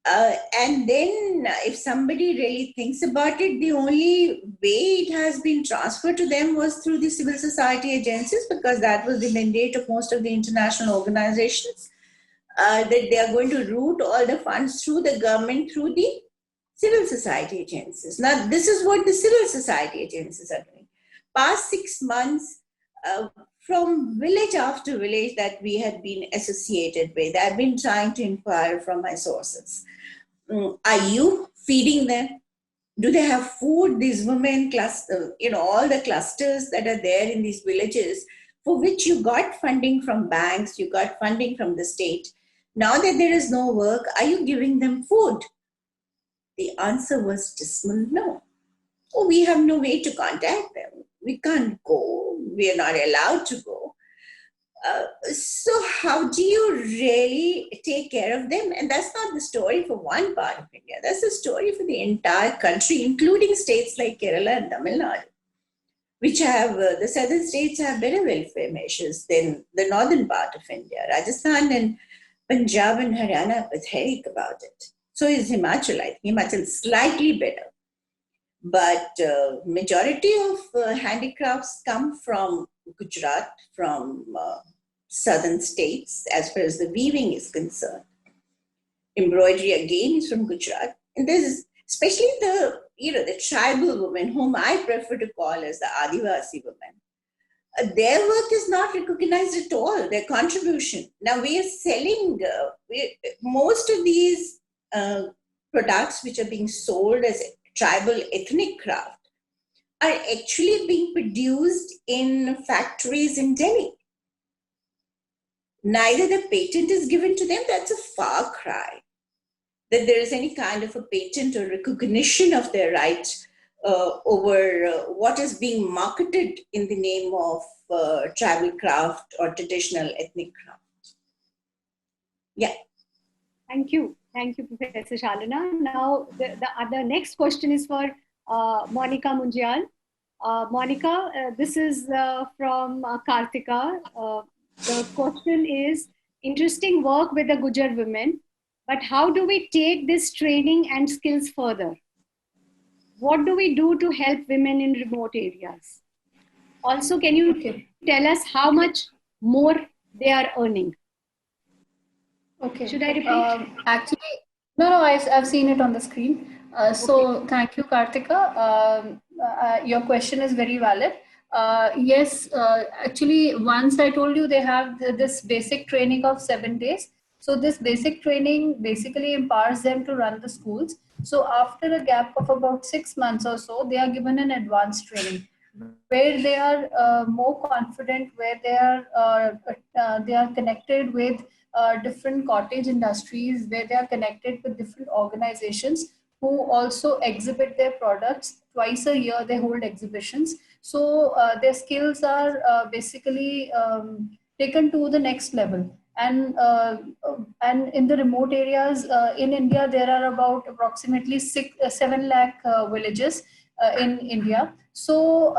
And then if somebody really thinks about it, the only way it has been transferred to them was through the civil society agencies, because that was the mandate of most of the international organizations, that they are going to route all the funds through the government, through the civil society agencies. Now, this is what the civil society agencies are doing. Past 6 months, from village after village that we had been associated with, I've been trying to inquire from my sources. Are you feeding them? Do they have food? These women cluster, all the clusters that are there in these villages, for which you got funding from banks, you got funding from the state. Now that there is no work, are you giving them food? The answer was dismal no. Oh, we have no way to contact them. We can't go. We are not allowed to go. So how do you really take care of them? And that's not the story for one part of India. That's the story for the entire country, including states like Kerala and Tamil Nadu, which have, the southern states have better welfare measures than the northern part of India. Rajasthan and Punjab and Haryana are pathetic about it. So is Himachal. I think Himachal is slightly better. But majority of handicrafts come from Gujarat, from southern states, as far as the weaving is concerned. Embroidery again is from Gujarat. And there's especially the tribal women, whom I prefer to call as the Adivasi women. Their work is not recognized at all, their contribution. Now we are selling, most of these products which are being sold as tribal ethnic craft are actually being produced in factories in Delhi. Neither the patent is given to them. That's a far cry. That there is any kind of a patent or recognition of their rights over what is being marketed in the name of tribal craft or traditional ethnic craft. Yeah. Thank you. Thank you, Professor Shalini. Now, the next question is for Monica Munjal. Monica, this is from Kartika. The question is, interesting work with the Gujar women, but how do we take this training and skills further? What do we do to help women in remote areas? Also, can you tell us how much more they are earning? Okay. Should I repeat? Actually, no, I've seen it on the screen. So thank you, Kartika. Your question is very valid. Yes, actually, once I told you they have this basic training of 7 days. So this basic training basically empowers them to run the schools. So after a gap of about 6 months or so, they are given an advanced training where they are more confident, where they are connected with different cottage industries, where they are connected with different organizations who also exhibit their products. Twice a year they hold exhibitions. So their skills are basically taken to the next level. And in the remote areas in India, there are about approximately 7 lakh villages in India. So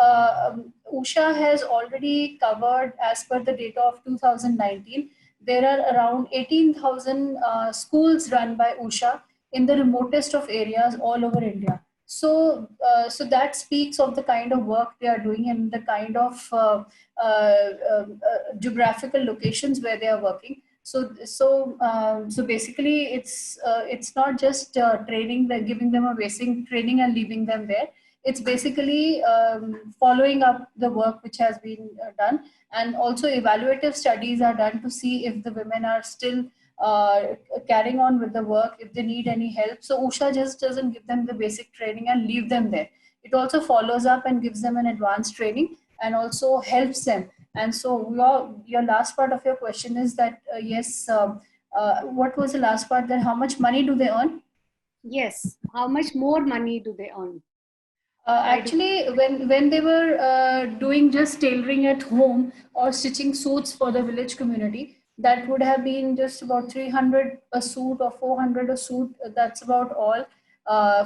Usha has already covered, as per the data of 2019, there are around 18,000 schools run by Usha in the remotest of areas all over India. So, so that speaks of the kind of work they are doing and the kind of geographical locations where they are working. So basically, it's not just training, giving them a basic training and leaving them there. It's basically following up the work which has been done, and also evaluative studies are done to see if the women are still carrying on with the work, if they need any help. So Usha just doesn't give them the basic training and leave them there. It also follows up and gives them an advanced training and also helps them. And so your last part of your question is that, yes, what was the last part? That how much money do they earn? Yes. How much more money do they earn? Actually, when they were doing just tailoring at home or stitching suits for the village community, that would have been just about 300 a suit or 400 a suit. That's about all.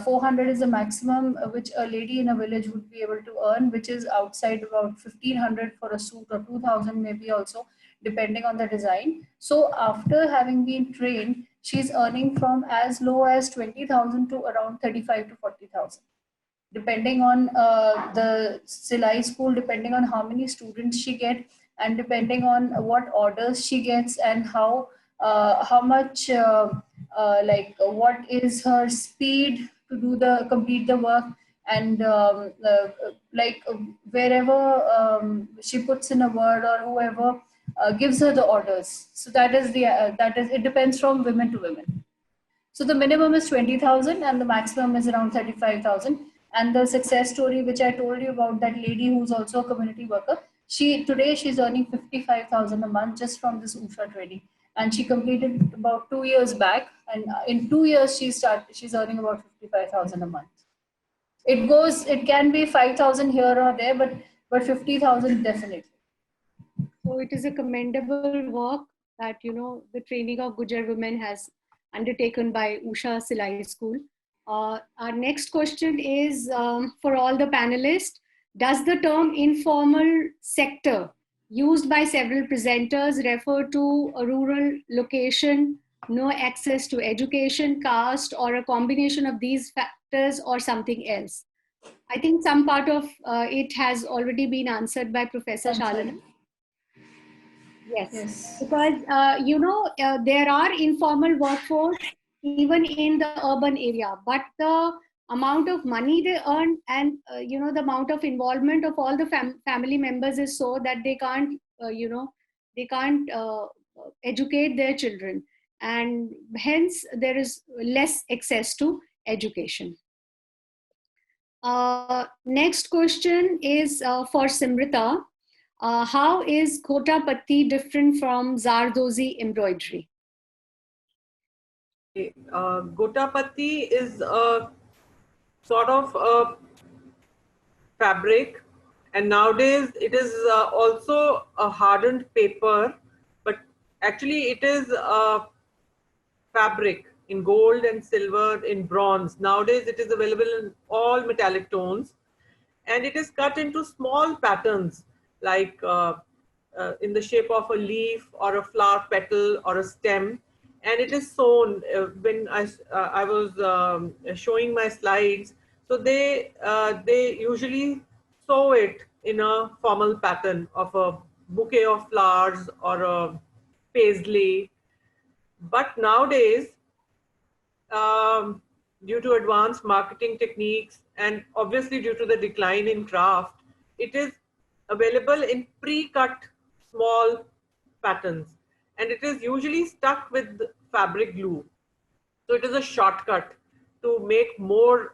400 is the maximum which a lady in a village would be able to earn, which is outside about 1,500 for a suit or 2,000 maybe also, depending on the design. So after having been trained, she's earning from as low as 20,000 to around 35 to 40,000. Depending on the Silai school, depending on how many students she gets, and depending on what orders she gets, and how much like what is her speed to complete the work, and like wherever she puts in a word, or whoever gives her the orders. So that is it depends from women to women. So the minimum is 20,000 and the maximum is around 35,000. And the success story, which I told you about, that lady who's also a community worker, today she's earning 55,000 a month just from this Usha training. And she completed about 2 years back. And in 2 years, she's earning about 55,000 a month. It can be 5,000 here or there, but 50,000 definitely. So So it is a commendable work that, the training of Gujar women has undertaken by Usha Silai School. Our next question is for all the panelists. Does the term informal sector used by several presenters refer to a rural location, no access to education, caste, or a combination of these factors, or something else? I think some part of it has already been answered by Professor Shalini. Yes, Yes. because there are informal workforce even in the urban area, but the amount of money they earn and the amount of involvement of all the family members is so that they can't educate their children, and hence there is less access to education. Next question is for Simrita. How is Kota Patti different from Zardozi embroidery? Gota Patti is a sort of a fabric, and nowadays it is also a hardened paper, but actually it is a fabric in gold and silver, in bronze. Nowadays it is available in all metallic tones, and it is cut into small patterns like in the shape of a leaf or a flower petal or a stem, and it is sewn. When I was showing my slides, so they usually sew it in a formal pattern of a bouquet of flowers or a paisley. But nowadays, due to advanced marketing techniques and obviously due to the decline in craft, it is available in pre-cut small patterns, and it is usually stuck with fabric glue. So it is a shortcut to make more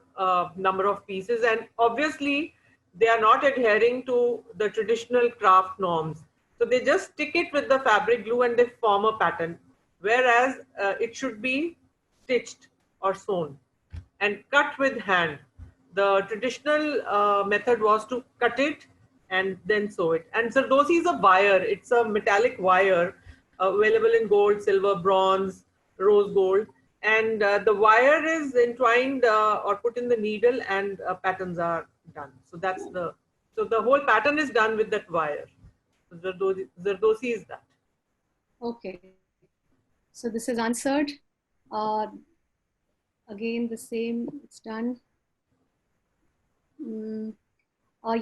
number of pieces, and obviously they are not adhering to the traditional craft norms. So they just stick it with the fabric glue and they form a pattern, whereas it should be stitched or sewn and cut with hand. The traditional method was to cut it and then sew it. And Zardozi is a wire. It's a metallic wire available in gold, silver, bronze, rose gold. And the wire is entwined or put in the needle, and patterns are done. So the whole pattern is done with that wire. Zardozi is that. Okay. So this is answered. Again, the same, it's done.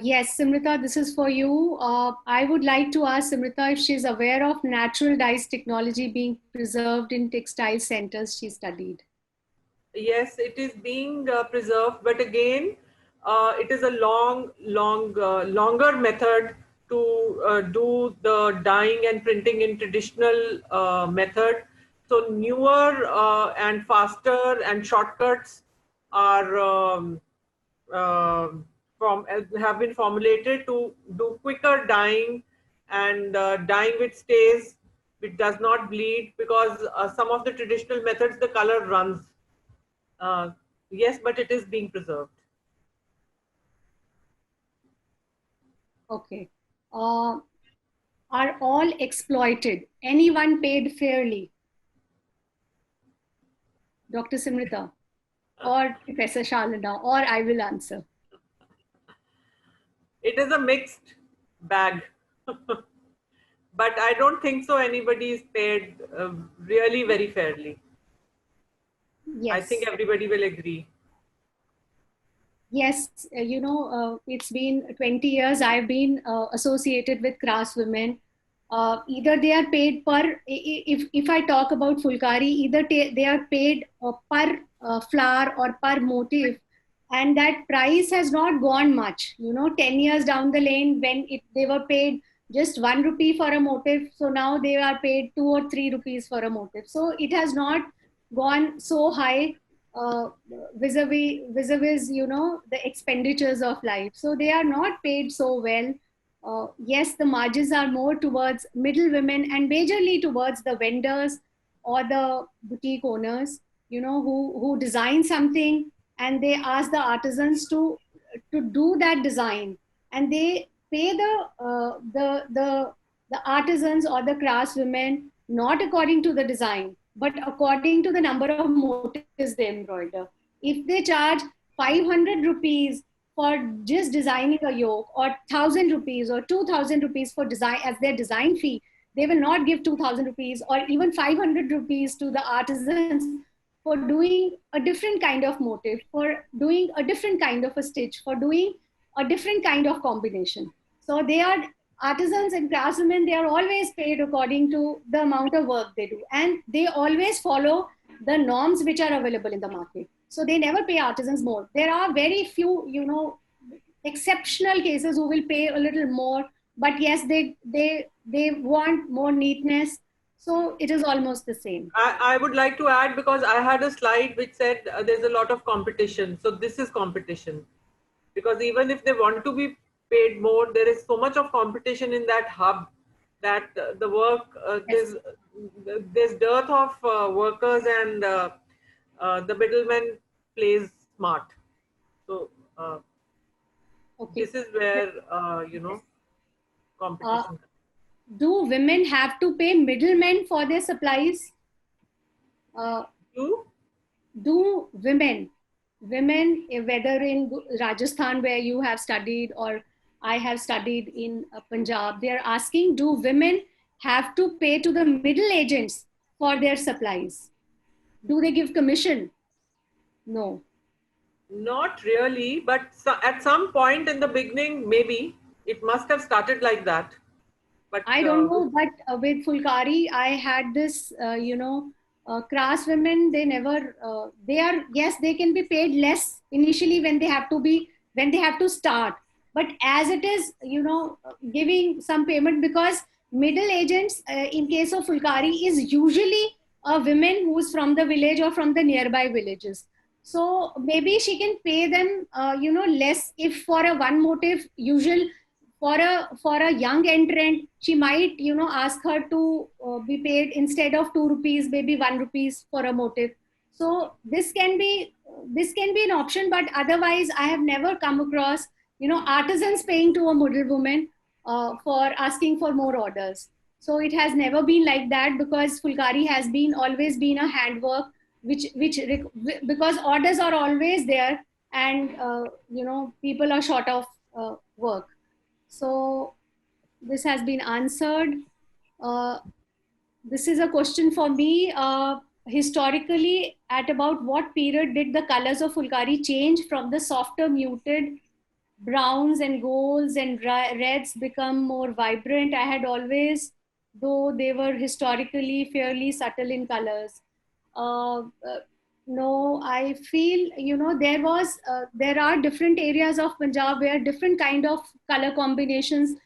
Yes, Simrita, this is for you. I would like to ask Simrita if she's aware of natural dyes technology being preserved in textile centers she studied. Yes, it is being preserved, but again, it is a longer method to do the dyeing and printing in traditional method. So newer and faster and shortcuts are have been formulated to do quicker dyeing and dyeing which stays, which does not bleed, because some of the traditional methods the color runs. Yes, but it is being preserved. Okay. Are all exploited? Anyone paid fairly? Dr. Simrita or Professor Shalina, or I will answer. It is a mixed bag. But I don't think so anybody is paid really very fairly. Yes. I think everybody will agree. Yes, it's been 20 years I've been associated with craftswomen. Either they are paid per, if I talk about Fulkari, either they are paid per flower or per motif, and that price has not gone much. 10 years down the lane, when they were paid just 1 rupee for a motif, so now they are paid 2 or 3 rupees for a motif. So it has not gone so high vis-a-vis the expenditures of life. So they are not paid so well. Yes, the margins are more towards middle women and majorly towards the vendors or the boutique owners, who design something and they ask the artisans to do that design, and they pay the the artisans or the craftswomen, not according to the design, but according to the number of motifs they embroider. If they charge 500 rupees for just designing a yoke, or 1,000 rupees or 2,000 rupees for design as their design fee, they will not give 2,000 rupees or even 500 rupees to the artisans for doing a different kind of motif, for doing a different kind of a stitch, for doing a different kind of combination. So they are artisans and craftsmen, they are always paid according to the amount of work they do. And they always follow the norms which are available in the market. So they never pay artisans more. There are very few, exceptional cases who will pay a little more, but yes, they want more neatness. So it is almost the same. I would like to add, because I had a slide which said there's a lot of competition. So this is competition. Because even if they want to be paid more, there is so much of competition in that hub that the work, there's dearth of workers, and the middleman plays smart. So Okay. this is where, competition. Do women have to pay middlemen for their supplies? Do women, whether in Rajasthan where you have studied or I have studied in Punjab, they are asking, do women have to pay to the middle agents for their supplies? Do they give commission? No. Not really, but at some point in the beginning, maybe it must have started like that. But I don't know, but with Fulkari, I had this, craftswomen, they never, yes, they can be paid less initially when they have to start. But as it is, giving some payment, because middle agents, in case of Fulkari, is usually a woman who's from the village or from the nearby villages. So maybe she can pay them, less if for a one motive, for a young entrant, she might, ask her to be paid instead of 2 rupees, maybe 1 rupees for a motive. So this can be an option, but otherwise I have never come across, artisans paying to a middle woman for asking for more orders. So it has never been like that, because Fulkari has always been a handwork, because orders are always there, and people are short of work. So this has been answered. This is a question for me. Historically, at about what period did the colors of Fulkari change from the softer muted browns and golds and reds become more vibrant? I had always, though they were historically fairly subtle in colors. No, I feel, there are different areas of Punjab where different kind of color combinations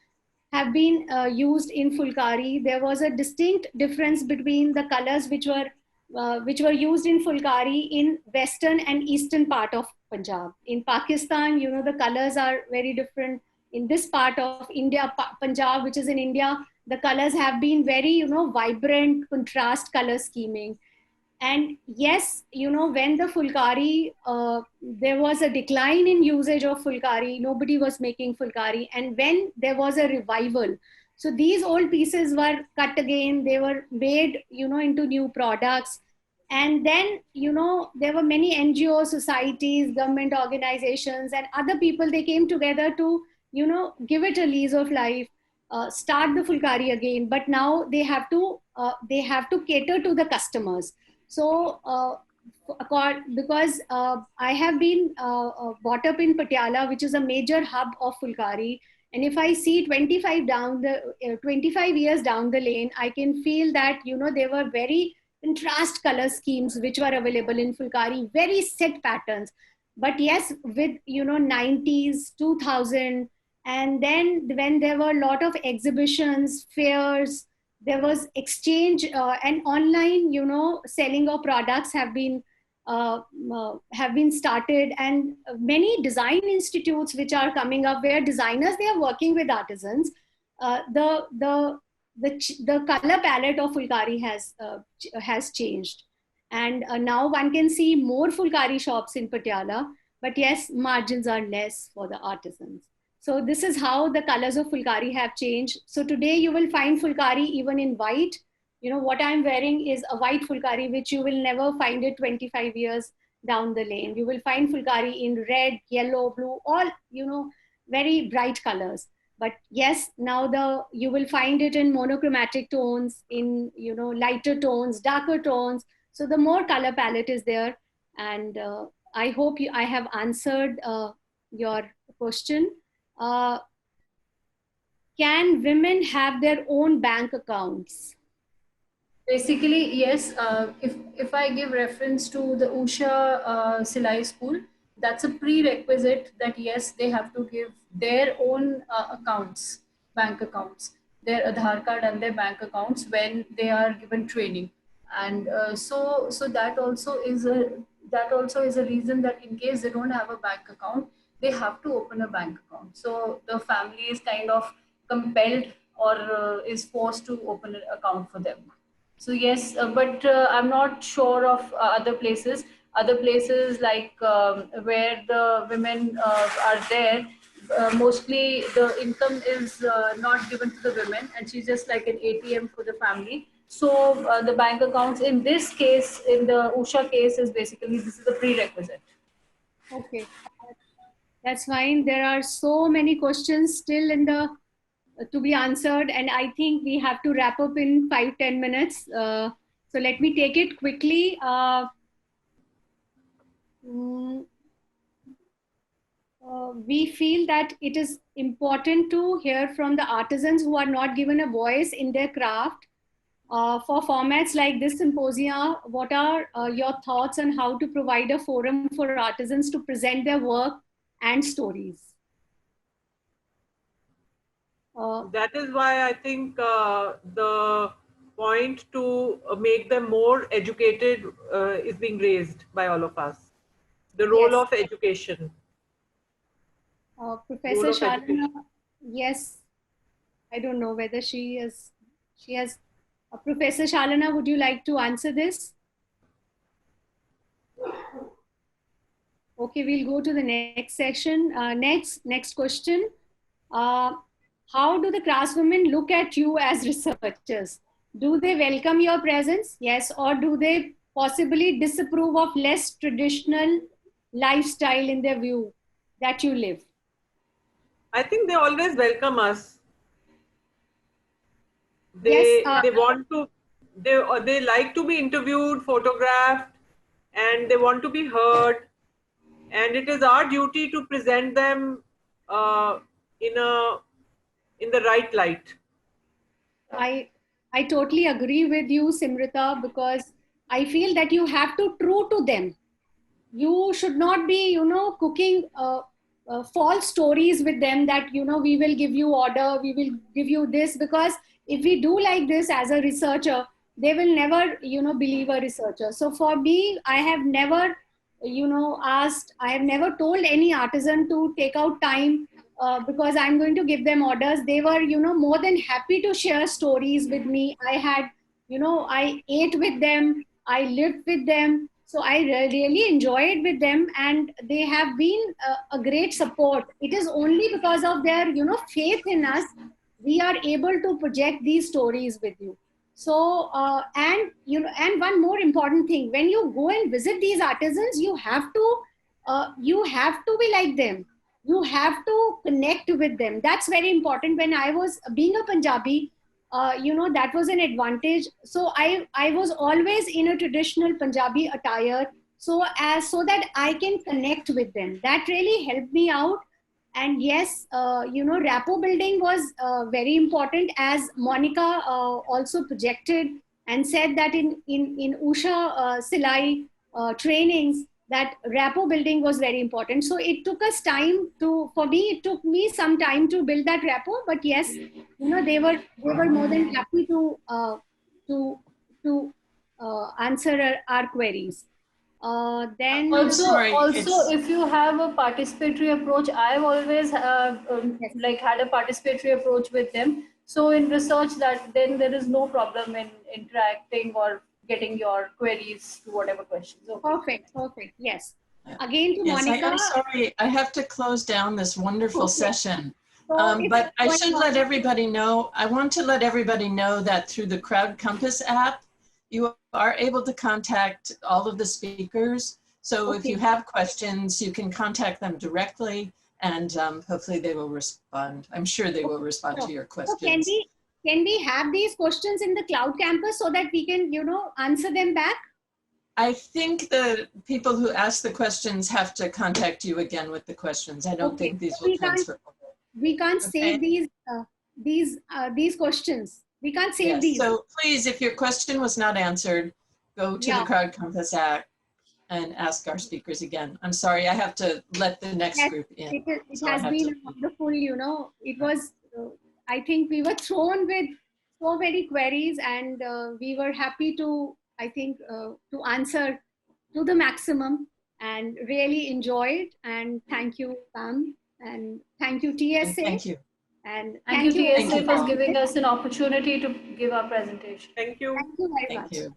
have been used in Fulkari. There was a distinct difference between the colors which were used in Fulkari in western and eastern part of Punjab. In Pakistan, the colors are very different. In this part of India, Punjab, which is in India, the colors have been very, vibrant, contrast color scheming. And yes, when the Fulkari, there was a decline in usage of Fulkari, nobody was making Fulkari. And when there was a revival, so these old pieces were cut again, they were made, into new products. And then, there were many NGO societies, government organizations, and other people, they came together to, give it a lease of life, start the Fulkari again. But now they have to cater to the customers. So, because I have been brought up in Patiala, which is a major hub of Fulkari, and if I see 25 years down the lane, I can feel that, there were very contrast color schemes which were available in Fulkari, very set patterns. But yes, with, 90s, 2000, and then when there were a lot of exhibitions, fairs, there was exchange, and online, selling of products have been started, and many design institutes which are coming up, where designers, they are working with artisans. The color palette of Fulkari has changed, and now one can see more Fulkari shops in Patiala. But yes, margins are less for the artisans. So this is how the colors of Fulkari have changed. So today you will find Fulkari even in white. You know, what I'm wearing is a white Fulkari, which you will never find it 25 years down the lane. You will find Fulkari in red, yellow, blue, all, you know, very bright colors. But yes, now you will find it in monochromatic tones, in, you know, lighter tones, darker tones. So the more color palette is there. And I hope I have answered your question. Can women have their own bank accounts? Basically, yes. If I give reference to the Usha Silai School, that's a prerequisite that yes, they have to give their own accounts, bank accounts, their Aadhaar card and their bank accounts when they are given training. And so that also is a reason that in case they don't have a bank account, they have to open a bank account. So the family is kind of compelled or is forced to open an account for them. So yes, but I'm not sure of other places. Other places like where the women are there, mostly the income is not given to the women, and she's just like an ATM for the family. So the bank accounts in this case, in the Usha case, is basically this is a prerequisite. Okay, that's fine. There are so many questions still in the to be answered, and I think we have to wrap up in 5-10 minutes. So let me take it quickly. We feel that it is important to hear from the artisans who are not given a voice in their craft. For formats like this symposium, what are your thoughts on how to provide a forum for artisans to present their work and stories? That is why I think the point to make them more educated is being raised by all of us. The role Yes. of education. Professor Shalana, yes, I don't know whether she has. Professor Shalana, would you like to answer this? Okay, we'll go to the next section. Next question. How do the craftswomen look at you as researchers? Do they welcome your presence? Yes, or do they possibly disapprove of less traditional lifestyle in their view that you live? I think they always welcome us. They want to, they like to be interviewed, photographed, and they want to be heard. And it is our duty to present them in the right light. I totally agree with you, Simrita, because I feel that you have to true to them. You should not be, you know, cooking false stories with them that, you know, we will give you order, we will give you this, because if we do like this as a researcher, they will never, you know, believe a researcher. So for me, I have never, you know, I have never told any artisan to take out time because I'm going to give them orders. They were, you know, more than happy to share stories with me. I had, you know, I ate with them, I lived with them. So I really enjoyed with them, and they have been a great support. It is only because of their, you know, faith in us, we are able to project these stories with you. So, and, you know, and one more important thing, when you go and visit these artisans, you have to be like them. You have to connect with them. That's very important. When I was being a Punjabi, you know, that was an advantage. So I was always in a traditional Punjabi attire, so that I can connect with them. That really helped me out. And yes, you know, rapport building was very important, as Monica also projected and said that in Usha Silai trainings, that rapport building was very important. So it took us time for me, it took me some time to build that rapport. But yes, you know, they were more than happy to answer our queries. Then also if you have a participatory approach, I've always yes. like had a participatory approach with them. So in research, that then there is no problem in interacting or getting your queries to whatever questions. Okay. Perfect. Yes. Again to Yes, Monica. I'm sorry. I have to close down this wonderful Okay. session. So if But I anyone should let everybody know, I want to let everybody know that through the Crowd Compass app, you are able to contact all of the speakers. So if Okay. you have questions, you can contact them directly, and hopefully they will respond. I'm sure they will respond to your So questions. can we have these questions in the Cloud Campus so that we can, you know, answer them back? I think the people who ask the questions have to contact you again with the questions. I don't Okay. think these So will transfer. we can't Okay. save these questions. We can't save Yes, these. so please, if your question was not answered, go to the Yeah. Crowd Compass app and ask our speakers again. I'm sorry, I have to let the next Yes, group in. it So I has have been to- wonderful, you know. It was, I think we were thrown with so many queries, and we were happy to, I think, to answer to the maximum, and really enjoyed. And thank you, Pam, and thank you, And TSA. thank you. And Thank you, TSA, for everyone. giving us an opportunity to give our presentation. Thank you. Thank you very Thank much. you.